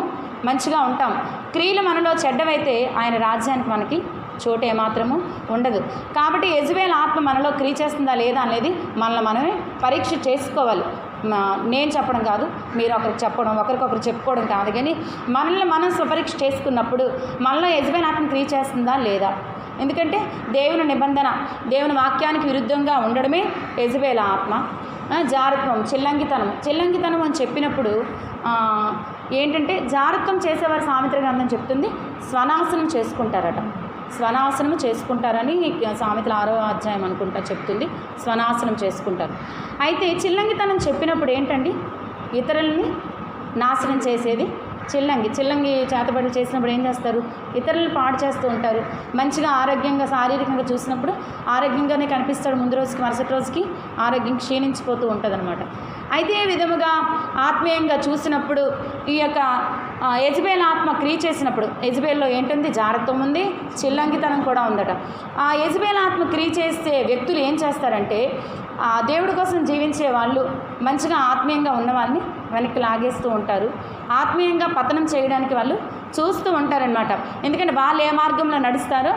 మంచిగా ఉంటాం. క్రియలు మనలో చెడ్డవైతే ఆయన రాజ్యానికి మనకి చోటు ఏమాత్రము ఉండదు. కాబట్టి యెజబెల్ ఆత్మ మనలో క్రియ చేస్తుందా లేదా అనేది మనల్ని మనమే పరీక్ష చేసుకోవాలి. నేను చెప్పడం కాదు, మీరు ఒకరికి చెప్పడం, ఒకరికొకరు చెప్పుకోవడం కాదు, కానీ మనల్ని మనం స్వపరీక్ష చేసుకున్నప్పుడు మనలో యెజబెల్ ఆత్మ క్రియ చేస్తుందా లేదా. ఎందుకంటే దేవుని నిబంధన, దేవుని వాక్యానికి విరుద్ధంగా ఉండడమే యెజబెల్ ఆత్మ. జారత్వం, చిల్లంగితనం అని చెప్పినప్పుడు ఏంటంటే జారత్వం చేసేవారు సామెత్ర గ్రంథం చెప్తుంది స్వనాశనం చేసుకుంటారట. స్వనాశనం చేసుకుంటారని సామెతల 6వ అధ్యాయం అనుకుంటా చెప్తుంది, స్వనాశనం చేసుకుంటారు. అయితే చిల్లంగితనం చెప్పినప్పుడు ఏంటండి, ఇతరులని నాశనం చేసేది చిల్లంగి చేతబడులు చేసినప్పుడు ఏం చేస్తారు, ఇతరులను పాడు చేస్తూ ఉంటారు. మంచిగా ఆరోగ్యంగా శారీరకంగా చూసినప్పుడు ఆరోగ్యంగానే కనిపిస్తాడు, ముందు రోజుకి మరుసటి రోజుకి ఆరోగ్యం క్షీణించిపోతూ ఉంటుంది అనమాట. అయితే విధముగా ఆత్మీయంగా చూసినప్పుడు ఈ యొక్క యెజబెల్ ఆత్మ క్రియ చేసినప్పుడు యెజబెల్లో ఏంటుంది, జారత్వం ఉంది, చిల్లంగితనం కూడా ఉందట. ఆ యెజబెల్ ఆత్మ క్రియ చేసే వ్యక్తులు ఏం చేస్తారంటే దేవుడి కోసం జీవించే వాళ్ళు మంచిగా ఆత్మీయంగా ఉన్న వాళ్ళని వెనక్కి లాగేస్తూ ఉంటారు. ఆత్మీయంగా పతనం చేయడానికి వాళ్ళు చూస్తూ ఉంటారనమాట. ఎందుకంటే వాళ్ళు ఏ మార్గంలో నడుస్తారో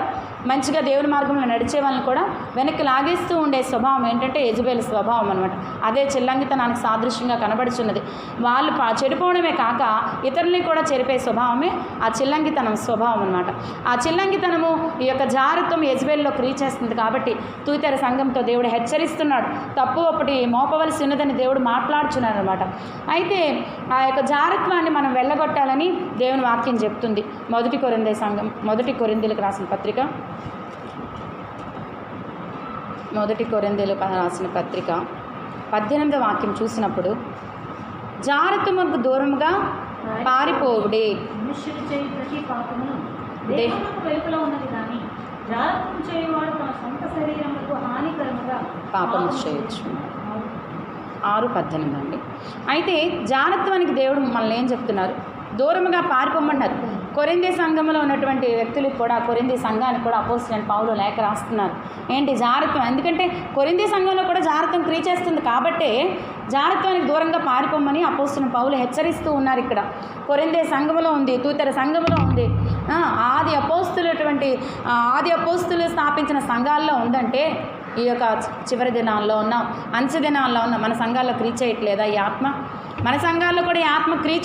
మంచిగా దేవుని మార్గంలో నడిచే వాళ్ళని కూడా వెనక్కి లాగేస్తూ ఉండే స్వభావం ఏంటంటే యెజబెల్ స్వభావం అనమాట. అదే చిల్లంగితనానికి సాదృశ్యంగా కనబడుచున్నది. వాళ్ళు చెడిపోవడమే కాక ఇతరుల్ని కూడా చెరిపే స్వభావమే ఆ చిల్లంగితనం స్వభావం అనమాట. ఆ చిల్లంగితనము ఈ యొక్క జారత్వం యెజబెల్లో క్రియ చేస్తుంది. కాబట్టి తూతెర సంఘంతో దేవుడు హెచ్చరిస్తున్నాడు, తప్పు ఒకటి మోపవలసి ఉన్నదని దేవుడు మాట్లాడుచున్నాడు అనమాట. అయితే ఆ యొక్క జారత్వాన్ని మనం వెళ్ళగొట్టాలని దేవుని వాక్యం చెప్తుంది. మొదటి కొరింథీయులకు రాసిన పత్రిక 18వ వాక్యం చూసినప్పుడు జారత్వమునకు దూరముగా పారిపోవుడే. మనుష్యుడు చేయి ప్రతి పాపమును దేవునికి వెలుపల ఉన్నది కానీ జారత్వం చేయువాడు తన సొంత శరీరములకు హానికరముగా పాపము చేయొచ్చు. 6:18 అండి. అయితే జారత్వానికి దేవుడు మనల్ని ఏం చెప్తున్నారు, దూరముగా పారిపోమన్నారు. కొరింథీ సంఘంలో ఉన్నటువంటి వ్యక్తులకు కూడా, కొరింథీ సంఘానికి కూడా అపోస్తలుడైన పౌలు లేఖ రాస్తున్నారు. ఏంటి జారత్వం, ఎందుకంటే కొరింథీ సంఘంలో కూడా జారత్వం క్రియ చేస్తుంది కాబట్టి జారత్వానికి దూరంగా పారిపోమని అపోస్తలుడైన పౌలు హెచ్చరిస్తూ ఉన్నారు. ఇక్కడ కొరింథీ సంఘంలో ఉంది, తూతెర సంఘంలో ఉంది, ఆది అపోస్తలులు స్థాపించిన సంఘాల్లో ఉందంటే ఈ యొక్క చివరి దినాల్లో ఉన్నాం, అంచె దినాల్లో ఉన్నాం. మన సంఘాల్లో క్రియ చేయట్లేదా ఈ ఆత్మ? మన సంఘాల్లో కూడా ఈ ఆత్మ క్రియ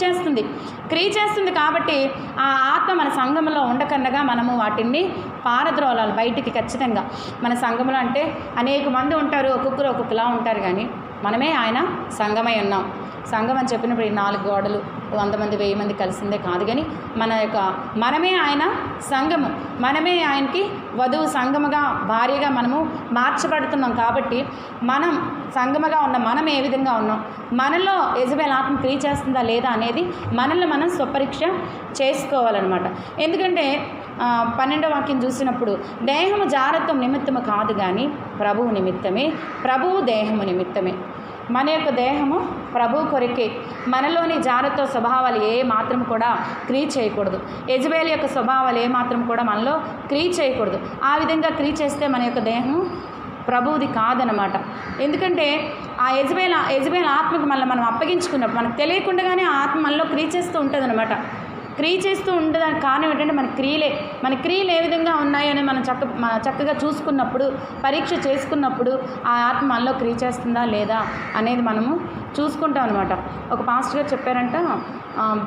చేస్తుంది కాబట్టి ఆ ఆత్మ మన సంఘంలో ఉండకన్నగా మనము వాటిని పారద్రోలాలి బయటికి. ఖచ్చితంగా మన సంఘంలో అంటే అనేక మంది ఉంటారు, ఒక్కొక్కరు ఒక్కొక్కలా ఉంటారు, కానీ మనమే ఆయన సంఘమై ఉన్నాం. సంఘం అని చెప్పినప్పుడు ఈ 4 గోడలు 100 మంది 1000 మంది కలిసిందే కాదు, కానీ మనమే ఆయన సంఘము, మనమే ఆయనకి వధువు, సంఘముగా భార్యగా మనము మార్చబడుతున్నాం. కాబట్టి మనం సంఘముగా ఉన్నాం, మనం ఏ విధంగా ఉన్నాం, మనలో యెజబెల్ ఆత్మ క్రియ చేస్తుందా లేదా అనేది మనల్ని మనం స్వపరీక్ష చేసుకోవాలన్నమాట. ఎందుకంటే 12వ వాక్యం చూసినప్పుడు దేహము జారత్వం నిమిత్తము కాదు కానీ ప్రభువు నిమిత్తమే, ప్రభువు దేహము నిమిత్తమే. మన యొక్క దేహము ప్రభు కొరకే. మనలోని జారత్వ స్వభావాలు ఏ మాత్రం కూడా క్రియ చేయకూడదు. యెజబెల్ యొక్క స్వభావాలు ఏ మాత్రం కూడా మనలో క్రియ చేయకూడదు. ఆ విధంగా క్రియ చేస్తే మన యొక్క దేహం ప్రభువుది కాదనమాట. ఎందుకంటే ఆ యెజబెల్ ఆత్మకు మనం అప్పగించుకున్నప్పుడు మనకు తెలియకుండానే ఆ ఆత్మ మనలో క్రియ చేస్తూ ఉంటుంది అనమాట. క్రియ చేస్తూ ఉండడానికి కారణం ఏంటంటే మన క్రియలు ఏ విధంగా ఉన్నాయని మనం చక్కగా చూసుకున్నప్పుడు, పరీక్ష చేసుకున్నప్పుడు ఆ ఆత్మ మనలో క్రియ చేస్తుందా లేదా అనేది మనము చూసుకుంటాం అనమాట. ఒక పాస్టర్ గారు చెప్పారంట,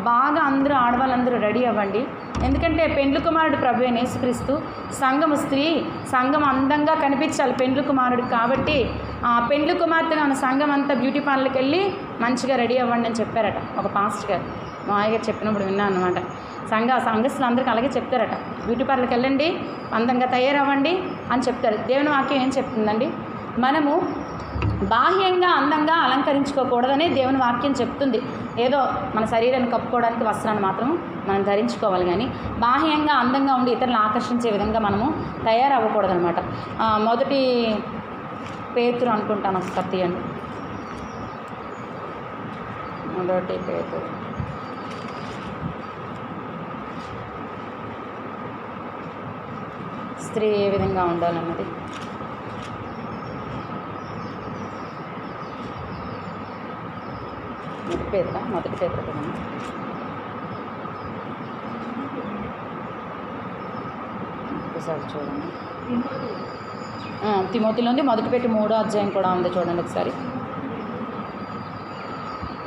బాగా అందరూ ఆడవాళ్ళందరూ రెడీ అవ్వండి, ఎందుకంటే పెండ్లి కుమారుడు ప్రభు అయిన యేసుక్రీస్తు, సంఘము స్త్రీ, సంఘం అందంగా కనిపించాలి పెండ్లి కుమారుడు. కాబట్టి పెండ్లి కుమార్తెగా ఉన్న సంఘం అంతా బ్యూటీ పార్లర్కి వెళ్ళి మంచిగా రెడీ అవ్వండి అని చెప్పారట ఒక పాస్టర్ గారు. మా అయ్యగారు చెప్పినప్పుడు విన్నాను అనమాట. సంఘస్థులు అందరికీ అలాగే చెప్తారట, బ్యూటీ పార్లర్కి వెళ్ళండి, అందంగా తయారవ్వండి అని చెప్తారు. దేవుని వాక్యం ఏం చెప్తుందండి, మనము బాహ్యంగా అందంగా అలంకరించుకోకూడదని దేవుని వాక్యం చెప్తుంది. ఏదో మన శరీరాన్ని కప్పుకోవడానికి వస్త్రాన్ని మాత్రం మనం ధరించుకోవాలి, కానీ బాహ్యంగా అందంగా ఉండి ఇతరులను ఆకర్షించే విధంగా మనము తయారవ్వకూడదనమాట. 1 పేతురు అనుకుంటాను, ఒకసారి తీయండి. మొదటి పేతురు స్త్రీ ఏ విధంగా ఉండాలన్నది. మొదటి పేతురు కదా. ఒకసారి చూడండి. తిమోతిలోని మొదటి పెట్టి 3వ అధ్యాయం కూడా ఉంది, చూడండి ఒకసారి.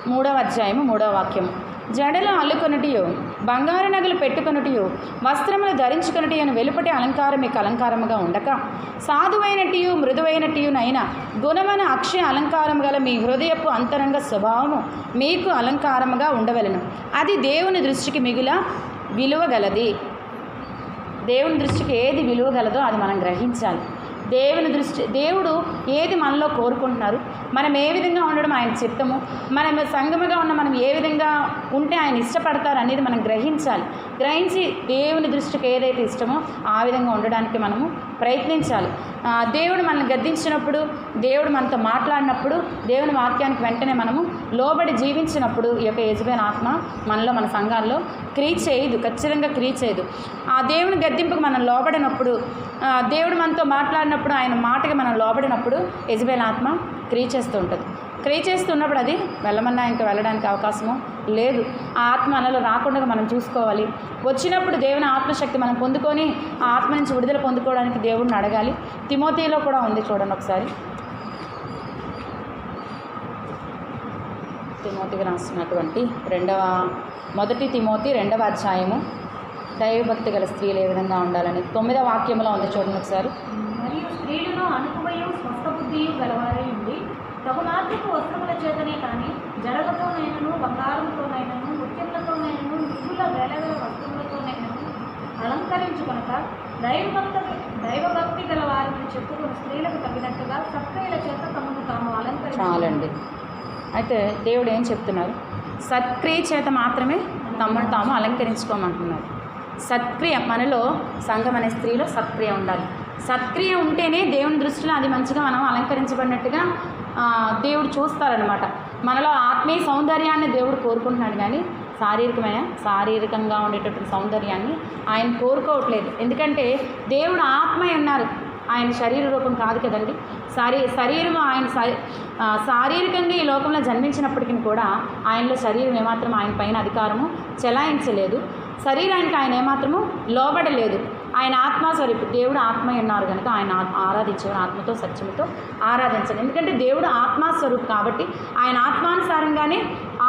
3వ అధ్యాయము 3వ వాక్యము. జడలు అల్లుకొనుటియు, బంగారు నగలు పెట్టుకొనుటియు, వస్త్రములు ధరించుకొనుటి అని వెలుపటి అలంకారం మీకు అలంకారముగా ఉండక, సాధువైనటియు మృదువైనటియునైన గుణమైన అక్షయ అలంకారము గల మీ హృదయపు అంతరంగ స్వభావము మీకు అలంకారముగా ఉండవలెను. అది దేవుని దృష్టికి మిగుల విలువగలది. దేవుని దృష్టికి ఏది విలువగలదో అది మనం గ్రహించాలి. దేవుడు ఏది మనలో కోరుకుంటున్నారు, మనం ఏ విధంగా ఉండడం ఆయన చిత్తము, మనం సంగముగా ఉన్న మనం ఏ విధంగా ఉంటే ఆయన ఇష్టపడతారు అనేది మనం గ్రహించి దేవుని దృష్టికి ఏదైతే ఇష్టమో ఆ విధంగా ఉండడానికి మనము ప్రయత్నించాలి. దేవుడు మనల్ని గద్దించినప్పుడు, దేవుడు మనతో మాట్లాడినప్పుడు, దేవుని వాక్యానికి వెంటనే మనము లోబడి జీవించినప్పుడు ఈ యొక్క యెజబెల్ ఆత్మ మనలో, మన సంఘాల్లో క్రియ చేయదు, ఖచ్చితంగా క్రియ చేయదు. ఆ దేవుని గద్దింపుకు మనం లోబడినప్పుడు, దేవుడు మనతో మాట్లాడినప్పుడు, ఆయన మాటకి మనం లోబడినప్పుడు యెజబెల్ ఆత్మ క్రియ చేస్తూ ఉంటుంది. క్రియ చేస్తున్నప్పుడు అది వెళ్ళమన్నా ఇంకా వెళ్ళడానికి అవకాశము లేదు. ఆ ఆత్మ మనలో రాకుండా మనం చూసుకోవాలి. వచ్చినప్పుడు దేవుని ఆత్మశక్తి మనం పొందుకొని ఆ ఆత్మ నుంచి విడుదల పొందుకోవడానికి దేవుడిని అడగాలి. తిమోతిలో కూడా ఉంది, చూడండి ఒకసారి. తిమోతికి రాస్తున్నటువంటి మొదటి తిమోతి 2వ అధ్యాయము దైవభక్తి గల స్త్రీలు ఏ విధంగా ఉండాలని 9వ వాక్యంలో ఉంది, చూడండి ఒకసారి. మరియు స్త్రీలలో అనుకువయు స్వస్థ బుద్ధియు గలవారై ఉండి తగు మాత్రపు వస్త్రముల చేతనే కానీ జరగతోనైనను, బంగారంతోనైనను, ముత్యములతోనైనను, నిధుల వెలగల వస్త్రములతోనైనను అలంకరించుకొనక దైవభక్తి గల వారిని చెప్పుకుని స్త్రీలకు తగినట్టుగా సత్క్రియల చేత తమను తాము అలంకరించాలి. చాలండి. అయితే దేవుడు ఏం చెప్తున్నారు? సత్క్రియ చేత మాత్రమే తమను తాము అలంకరించుకోమంటున్నారు. సత్క్రియ, మనలో సంఘం అనే స్త్రీలో సత్క్రియ ఉండాలి. సత్క్రియ ఉంటేనే దేవుని దృష్టిలో అది మంచిగా మనం అలంకరించబడినట్టుగా దేవుడు చూస్తారనమాట. మనలో ఆత్మీయ సౌందర్యాన్ని దేవుడు కోరుకుంటున్నాడు, కానీ శారీరకంగా ఉండేటటువంటి సౌందర్యాన్ని ఆయన కోరుకోవట్లేదు. ఎందుకంటే దేవుడు ఆత్మ ఉన్నారు, ఆయన శరీర రూపం కాదు కదండి. శరీరం ఆయన శారీరకంగా ఈ లోకంలో జన్మించినప్పటికీ కూడా ఆయనలో శరీరం ఏమాత్రం ఆయన పైన అధికారము చెలాయించలేదు. శరీరానికి ఆయన ఏమాత్రము లోబడలేదు. ఆయన ఆత్మస్వరూపి, దేవుడు ఆత్మ ఉన్నారు కనుక ఆయన ఆరాధించేవారు, ఆత్మతో సత్యముతో ఆరాధించాలి. ఎందుకంటే దేవుడు ఆత్మస్వరూపి కాబట్టి ఆయన ఆత్మానుసారంగానే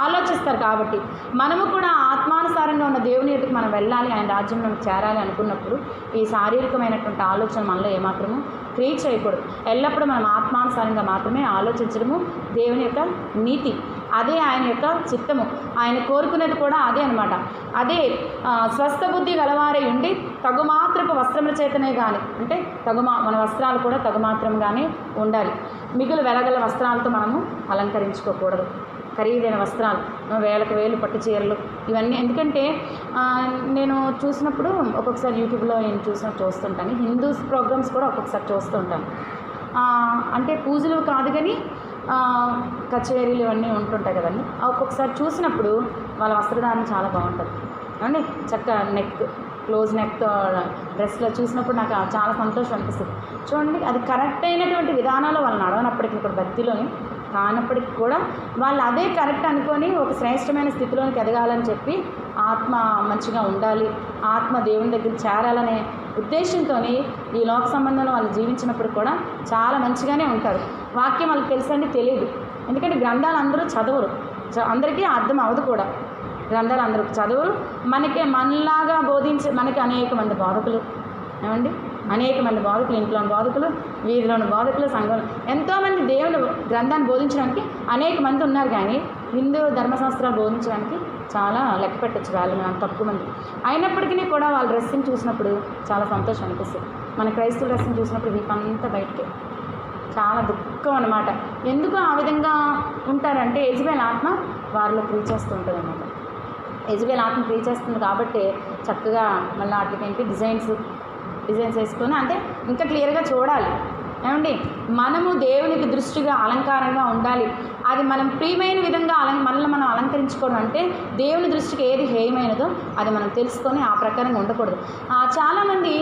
ఆలోచిస్తారు. కాబట్టి మనము కూడా ఆత్మానుసారంగా ఉన్న దేవుని ఎదుటికి మనం వెళ్ళాలి, ఆయన రాజ్యంలో చేరాలి అనుకున్నప్పుడు ఈ శారీరకమైనటువంటి ఆలోచన మనలో ఏమాత్రము క్రియ చేయకూడదు. ఎల్లప్పుడూ మనం ఆత్మానుసారంగా మాత్రమే ఆలోచించడము దేవుని యొక్క నీతి. అదే ఆయన యొక్క చిత్తము. ఆయన కోరుకునేది కూడా అదే అనమాట. అదే స్వస్థ బుద్ధి గలవారై ఉండి తగుమాత్రపు వస్త్రముల చేతనే కానీ, అంటే మన వస్త్రాలు కూడా తగుమాత్రంగానే ఉండాలి. మిగులు వెలగల వస్త్రాలతో మనము అలంకరించుకోకూడదు. ఖరీదైన వస్త్రాలు, వేలకు వేలు పట్టు చీరలు, ఇవన్నీ. ఎందుకంటే నేను చూసినప్పుడు ఒక్కొక్కసారి యూట్యూబ్లో నేను చూస్తుంటాను. హిందూస్ ప్రోగ్రామ్స్ కూడా ఒక్కొక్కసారి చూస్తూ ఉంటాను. అంటే పూజలు కాదు కానీ కచేరీలు ఇవన్నీ ఉంటుంటాయి కదండి. ఒక్కొక్కసారి చూసినప్పుడు వాళ్ళ వస్త్రధారణ చాలా బాగుంటుంది అండి. చక్కగా క్లోజ్ నెక్తో డ్రెస్లో చూసినప్పుడు నాకు చాలా సంతోషం అనిపిస్తుంది. చూడండి, అది కరెక్ట్ అయినటువంటి విధానాల్లో వాళ్ళు నడవనప్పటికీ, ఇప్పుడు భక్తిలోని కానప్పటికీ కూడా వాళ్ళు అదే కరెక్ట్ అనుకొని ఒక శ్రేష్టమైన స్థితిలోనికి ఎదగాలని చెప్పి ఆత్మ మంచిగా ఉండాలి, ఆత్మ దేవుని దగ్గర చేరాలనే ఉద్దేశంతో ఈ లోక సంబంధంలో వాళ్ళు జీవించినప్పుడు కూడా చాలా మంచిగానే ఉంటారు. వాక్యం వాళ్ళకి తెలుసండి తెలియదు. ఎందుకంటే గ్రంథాలు అందరూ చదవరు, అందరికీ అర్థం అవ్వదు కూడా. గ్రంథాలు అందరూ చదవరు. మనలాగా మనకి అనేక మంది బోధకులు ఏమండి, అనేక మంది బోధకులు, ఇంట్లోని బోధకులు, వీధిలోని బోధకులు, సంఘంలో ఎంతోమంది దేవుని గ్రంథాన్ని బోధించడానికి అనేక మంది ఉన్నారు. కానీ హిందూ ధర్మశాస్త్రాలు బోధించడానికి చాలా లెక్క పెట్టచ్చు వాళ్ళు, మనం తక్కువ మంది. అయినప్పటికీ కూడా వాళ్ళ డ్రెస్సింగ్ చూసినప్పుడు చాలా సంతోషం అనిపిస్తుంది. మన క్రైస్తవ డ్రెస్సింగ్ చూసినప్పుడు వీపంతా బయటికి చాలా దుఃఖం అనమాట. ఎందుకు ఆ విధంగా ఉంటారంటే యెజబెల్ ఆత్మ వారిలో క్రియ చేస్తూ ఉంటుంది అన్నమాట. యెజబెల్ ఆత్మ క్రియ చేస్తుంది కాబట్టి చక్కగా మళ్ళీ వాటికి డిజైన్స్ వేసుకొని, అంటే ఇంకా క్లియర్గా చూడాలి. ఏమండి, మనము దేవునికి దృష్టిగా అలంకారంగా ఉండాలి. అది మనం ప్రియమైన విధంగా మనల్ని మనం అలంకరించుకోవడం అంటే దేవుని దృష్టికి ఏది హేయమైనదో అది మనం తెలుసుకొని ఆ ప్రకారంగా ఉండకూడదు. చాలామంది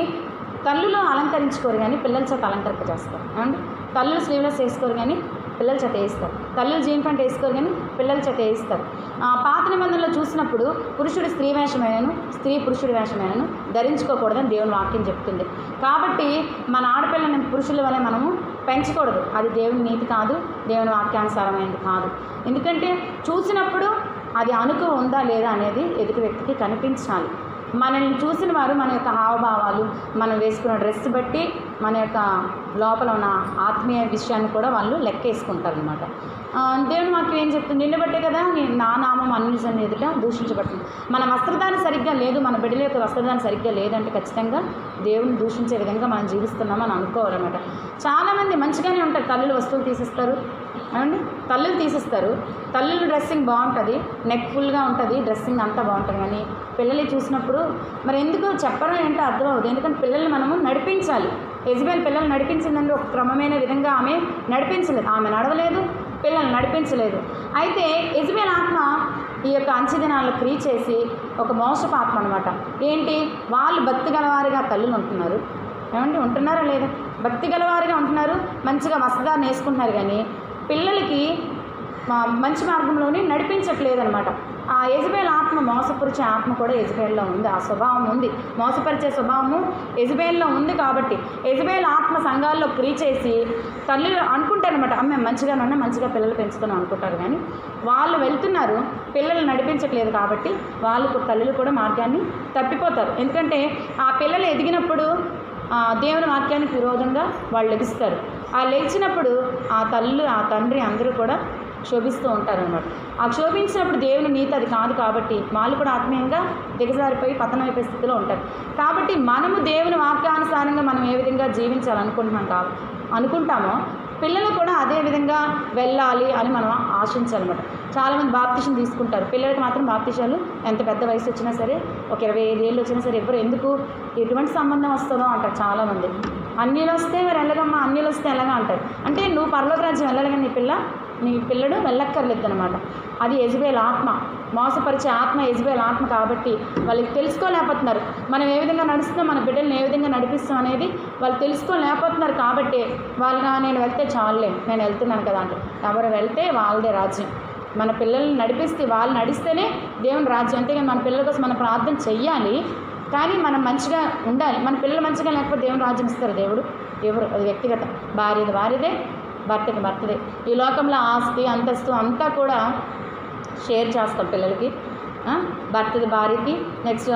తల్లులు అలంకరించుకోరు కానీ పిల్లల చేత అలంకరింపజేస్తారు. ఏమండి, తల్లులు స్లీవ్లెస్ వేసుకోరు కానీ పిల్లల చేత వేస్తారు, తల్లులు జీన్ ప్యాంట్ వేసుకోరు కానీ పిల్లల చేత వేస్తారు. పాత నిబంధనలో చూసినప్పుడు పురుషుడు స్త్రీ వేషమైనను స్త్రీ పురుషుడి వేషమైనను ధరించుకోకూడదని దేవుని వాక్యం చెప్తుంది. కాబట్టి మన ఆడపిల్లని పురుషుల వల్ల మనము పెంచకూడదు. అది దేవుని నీతి కాదు, దేవుని వాక్యానుసారమైనది కాదు. ఎందుకంటే చూసినప్పుడు అది అనుకో ఉందా లేదా అనేది ఎదుటి వ్యక్తికి కనిపించాలి. మనల్ని చూసిన వారు మన యొక్క హావభావాలు, మనం వేసుకున్న డ్రెస్ బట్టి మన యొక్క లోపల ఉన్న ఆత్మీయ విషయాన్ని కూడా వాళ్ళు లెక్కేసుకుంటారు అనమాట. దేవుని వాక్యం ఏం చెప్తుంది? నిన్ను బట్టే కదా నా నామం అన్యుల ఎదుట దూషించబడుతుంది. మన వస్త్రదానం సరిగ్గా లేదు, మన బిడ్డల యొక్క వస్త్రదానం సరిగ్గా లేదంటే ఖచ్చితంగా దేవుని దూషించే విధంగా మనం జీవిస్తున్నామని అనుకోవాలన్నమాట. చాలామంది మంచిగానే ఉంటారు, తల్లులు వస్తువులు తీసిస్తారు అండి, తల్లులు తీసిస్తారు, తల్లులు డ్రెస్సింగ్ బాగుంటుంది, నెక్ ఫుల్గా ఉంటుంది, డ్రెస్సింగ్ అంతా బాగుంటుంది. కానీ పిల్లల్ని చూసినప్పుడు మరి ఎందుకు చెప్పడం ఏంటో అర్థం అవుతుంది. ఎందుకంటే పిల్లల్ని మనము నడిపించాలి. యెజబెల్ పిల్లల్ని నడిపించిందంటే ఒక క్రమమైన విధంగా ఆమె నడిపించలేదు, ఆమె నడవలేదు, పిల్లల్ని నడిపించలేదు. అయితే యెజబెల్ ఆత్మ ఈ యొక్క అంచెదినాల్లో క్రియ చేసి ఒక మోసపు ఆత్మ అనమాట. ఏంటి, వాళ్ళు భక్తి గలవారిగా తల్లులు ఉంటున్నారు. ఏమంటే ఉంటున్నారా లేదా? భక్తి గలవారిగా ఉంటున్నారు, మంచిగా వస్త్రధారణ వేసుకుంటున్నారు, కానీ పిల్లలకి మంచి మార్గంలోనే నడిపించట్లేదనమాట. ఆ యెజబెల్ ఆత్మ, మోసపరిచే ఆత్మ కూడా యెజబెల్లో ఉంది, ఆ స్వభావం ఉంది, మోసపరిచే స్వభావము యెజబెల్లో ఉంది. కాబట్టి యెజబెల్ ఆత్మ సంఘాల్లో క్రియ చేసి తల్లులు అనుకుంటారనమాట, అమ్మే మంచిగా ఉన్నా మంచిగా పిల్లలు పెంచుకొని అనుకుంటారు, కానీ వాళ్ళు వెళ్తున్నారు, పిల్లలు నడిపించట్లేదు. కాబట్టి వాళ్ళు తల్లులు కూడా మార్గాన్ని తప్పిపోతారు. ఎందుకంటే ఆ పిల్లలు ఎదిగినప్పుడు దేవుని వాక్యానికి విరోధంగా వాళ్ళు లెగిస్తారు. ఆ లేచినప్పుడు ఆ తల్లు ఆ తండ్రి అందరూ కూడా శోభిస్తూ ఉంటారనమాట. ఆ శోభించినప్పుడు దేవుని నీతి అది కాదు. కాబట్టి వాళ్ళు కూడా ఆత్మీయంగా దిగజారిపోయి పతనమైపోయే స్థితిలో ఉంటారు. కాబట్టి మనము దేవుని వాక్యానుసారంగా మనం ఏ విధంగా అనుకుంటామో పిల్లలు కూడా అదే విధంగా వెళ్ళాలి అని మనం ఆశించాలన్నమాట. చాలామంది బాప్తిషన్ తీసుకుంటారు, పిల్లలకి మాత్రం బాప్తిషాలు ఎంత పెద్ద వయసు వచ్చినా సరే, ఒక 25 ఏళ్ళు వచ్చినా సరే ఎవరు ఎందుకు ఎటువంటి సంబంధం వస్తుందో అంటారు చాలామంది. అన్యులు వస్తే మరి ఎలాగమ్మా, అన్యులు వస్తే ఎలాగా అంటారు. అంటే నువ్వు పరలోక రాజ్యం వెళ్ళాలి కానీ నీ పిల్లడు వెళ్ళక్కర్లేదు అనమాట. అది యెజబెల్ ఆత్మ, మోసపరిచే ఆత్మ యెజబెల్ ఆత్మ. కాబట్టి వాళ్ళకి తెలుసుకోలేకపోతున్నారు మనం ఏ విధంగా నడుస్తున్నాం, మన బిడ్డల్ని ఏ విధంగా నడిపిస్తాం అనేది వాళ్ళు తెలుసుకోలేకపోతున్నారు. కాబట్టి వాళ్ళగా నేను వెళ్తే చాలులే, నేను వెళ్తున్నాను కదా అంటే, ఎవరు వెళ్తే వాళ్ళదే రాజ్యం. మన పిల్లల్ని నడిపిస్తే, వాళ్ళు నడిస్తేనే దేవుని రాజ్యం. అంతేగాని మన పిల్లల కోసం మనం ప్రార్థన చెయ్యాలి, కానీ మనం మంచిగా ఉండాలి. మన పిల్లలు మంచిగా లేకపోతే దేవుని రాజ్యం ఇస్తారు దేవుడు? ఎవరు? అది వ్యక్తిగత. భార్యదే, భర్తకి భర్తదే. ఈ లోకంలో ఆస్తి అంతస్తు అంతా కూడా షేర్ చేస్తాం పిల్లలకి, భర్తది భార్యకి, నెక్స్ట్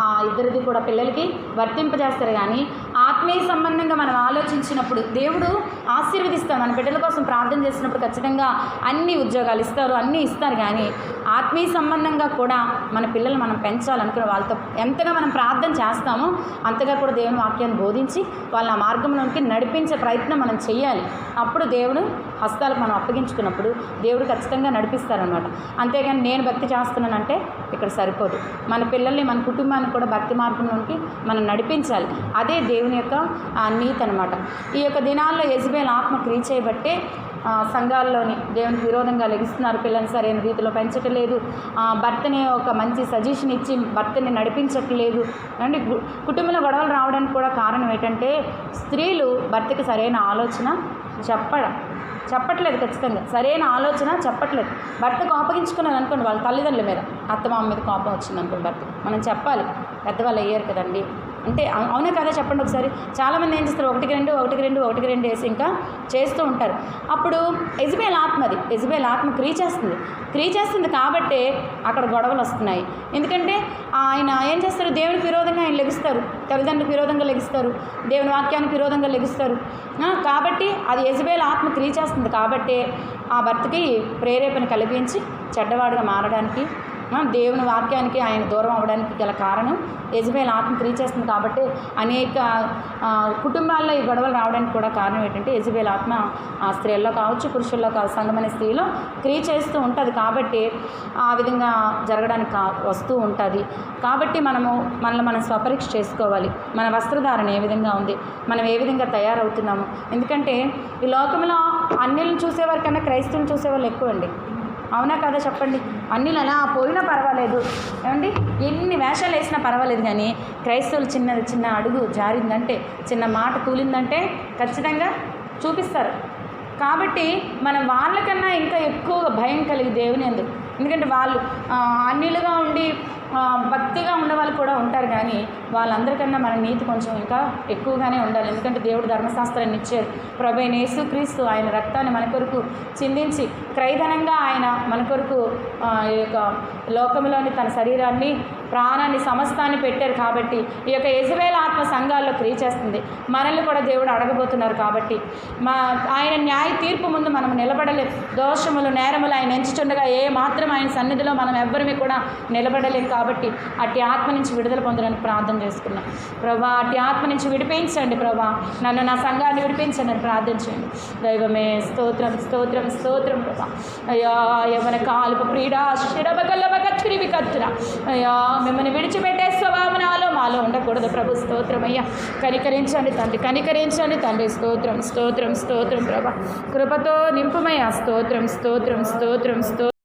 ఆ ఇద్దరిది కూడా పిల్లలకి వర్తింపజేస్తారు. కానీ ఆత్మీయ సంబంధంగా మనం ఆలోచించినప్పుడు దేవుడు ఆశీర్వదిస్తాడు. మన బిడ్డల కోసం ప్రార్థన చేసినప్పుడు ఖచ్చితంగా అన్ని ఉద్యోగాలు ఇస్తారు, అన్నీ ఇస్తారు. కానీ ఆత్మీయ సంబంధంగా కూడా మన పిల్లలు మనం పెంచాలనుకున్న వాళ్ళతో ఎంతగా మనం ప్రార్థన చేస్తామో అంతగా కూడా దేవుని వాక్యాన్ని బోధించి వాళ్ళ ఆ మార్గంలోకి నడిపించే ప్రయత్నం మనం చేయాలి. అప్పుడు దేవుడు హస్తాలకు మనం అప్పగించుకున్నప్పుడు దేవుడు ఖచ్చితంగా నడిపిస్తారనమాట. అంతేగాని నేను భక్తి చేస్తున్నానంటే ఇక్కడ సరిపోదు. మన పిల్లల్ని, మన కుటుంబాన్ని కూడా భక్తి మార్గంలోకి మనం నడిపించాలి. అదే దేవుని యొక్క నీతి అనమాట. ఈ యొక్క దినాల్లో యెజబెల్ ఆత్మ క్రియ చేయబట్టే సంఘాల్లోని దేవునికి విరోధంగా లెగిస్తున్నారు. పిల్లల్ని సరైన రీతిలో పెంచట్లేదు, భర్తని ఒక మంచి సజెషన్ ఇచ్చి భర్తని నడిపించట్లేదు. అంటే కుటుంబంలో గొడవలు రావడానికి కూడా కారణం ఏంటంటే స్త్రీలు భర్తకి సరైన ఆలోచన చెప్పట్లేదు. ఖచ్చితంగా సరైన ఆలోచన చెప్పట్లేదు. భర్త కోపగించుకున్నది అనుకోండి, వాళ్ళ తల్లిదండ్రుల మీద, అత్తమామ మీద కోపం వచ్చింది అనుకోండి, భర్త మనం చెప్పాలి, పెద్దవాళ్ళు అయ్యారు కదండి అంటే. అవునే కదా, చెప్పండి ఒకసారి. చాలామంది ఏం చేస్తారు, 1-2 వేసి ఇంకా చేస్తూ ఉంటారు. అప్పుడు యెజబెల్ ఆత్మ క్రియ చేస్తుంది కాబట్టే అక్కడ గొడవలు వస్తున్నాయి. ఎందుకంటే ఆయన ఏం చేస్తారు, దేవునికి విరోధంగా ఆయన లెగిస్తారు, తల్లిదండ్రులకు విరోధంగా లెగిస్తారు, దేవుని వాక్యానికి విరోధంగా లెగిస్తారు. కాబట్టి అది యెజబెల్ ఆత్మ క్రియ చేస్తుంది కాబట్టే ఆ భర్తకి ప్రేరేపణ కలిగించి చెడ్డవాడుగా మారడానికి దేవుని వాక్యానికి ఆయన దూరం అవ్వడానికి గల కారణం యెజబెల్ ఆత్మ క్రియ చేస్తుంది కాబట్టి అనేక కుటుంబాల్లో ఈ గొడవలు రావడానికి కూడా కారణం ఏంటంటే యెజబెల్ ఆత్మ ఆ స్త్రీల్లో కావచ్చు, పురుషుల్లో కావచ్చు, సంగమనే స్త్రీలో క్రియ చేస్తూ ఉంటుంది కాబట్టి ఆ విధంగా జరగడానికి వస్తూ ఉంటుంది. కాబట్టి మనల్ని మనం స్వపరీక్ష చేసుకోవాలి. మన వస్త్రధారణ ఏ విధంగా ఉంది, మనం ఏ విధంగా తయారవుతున్నాము. ఎందుకంటే ఈ లోకంలో అన్యులను చూసేవారి కన్నా క్రైస్తవులను చూసేవాళ్ళు ఎక్కువ అండి. అవునా కదా చెప్పండి. అన్నిలు అలా పోయినా పర్వాలేదు ఏమండి, ఎన్ని వేషాలు వేసినా పర్వాలేదు, కానీ క్రైస్తవులు చిన్న అడుగు జారిందంటే, చిన్న మాట తూలిందంటే ఖచ్చితంగా చూపిస్తారు. కాబట్టి మనం వాళ్ళకన్నా ఇంకా ఎక్కువ భయం కలిగి దేవుని యందు, ఎందుకంటే వాళ్ళు అన్నిలుగా ఉండి భక్తిగా ఉన్న వాళ్ళు కూడా ఉంటారు, కానీ వాళ్ళందరికన్నా మన నీతి కొంచెం ఇంకా ఎక్కువగానే ఉండాలి. ఎందుకంటే దేవుడు ధర్మశాస్త్రాన్ని ఇచ్చారు. ప్రభువైన యేసుక్రీస్తు ఆయన రక్తాన్ని మన కొరకు చిందించి క్రయధనంగా ఆయన మన కొరకు ఈ యొక్క లోకంలోని తన శరీరాన్ని, ప్రాణాన్ని, సమస్తాన్ని పెట్టారు. కాబట్టి ఈ యొక్క యెజబెల్ ఆత్మ సంఘాల్లో క్రియ చేస్తుంది. మనల్ని కూడా దేవుడు అడగబోతున్నారు. కాబట్టి ఆయన న్యాయ తీర్పు ముందు మనం నిలబడలేం. దోషములు, నేరములు ఆయన ఎంచుచుండగా ఏ మాత్రం ఆయన సన్నిధిలో మనం ఎవ్వరిని కూడా నిలబడలేం. కాబట్టి అట్టి ఆత్మ నుంచి విడుదల పొందడానికి ప్రార్థన చేసుకున్నాం. ప్రభా, అట్టి ఆత్మ నుంచి విడిపించండి. ప్రభా, నన్ను, నా సంఘాన్ని విడిపించండి అని ప్రార్థించండి. దైవమే స్తోత్రం, స్తోత్రం, స్తోత్రం. ప్రభా అయ్యా, యవన కాలుపు ప్రీడా శిరబగల్లబగ చిరివి కత్తురా అయ్యా, మిమ్మల్ని విడిచిపెట్టే స్వభావం మాలో ఉండకూడదు. ప్రభు స్తోత్రం. అయ్యా, కనికరించండి తండ్రి, కనికరించండి తండ్రి. స్తోత్రం, స్తోత్రం, స్తోత్రం. ప్రభా కృపతో నింపుమయ్యా. స్తోత్రం, స్తోత్రం, స్తోత్రం, స్తోత్రం.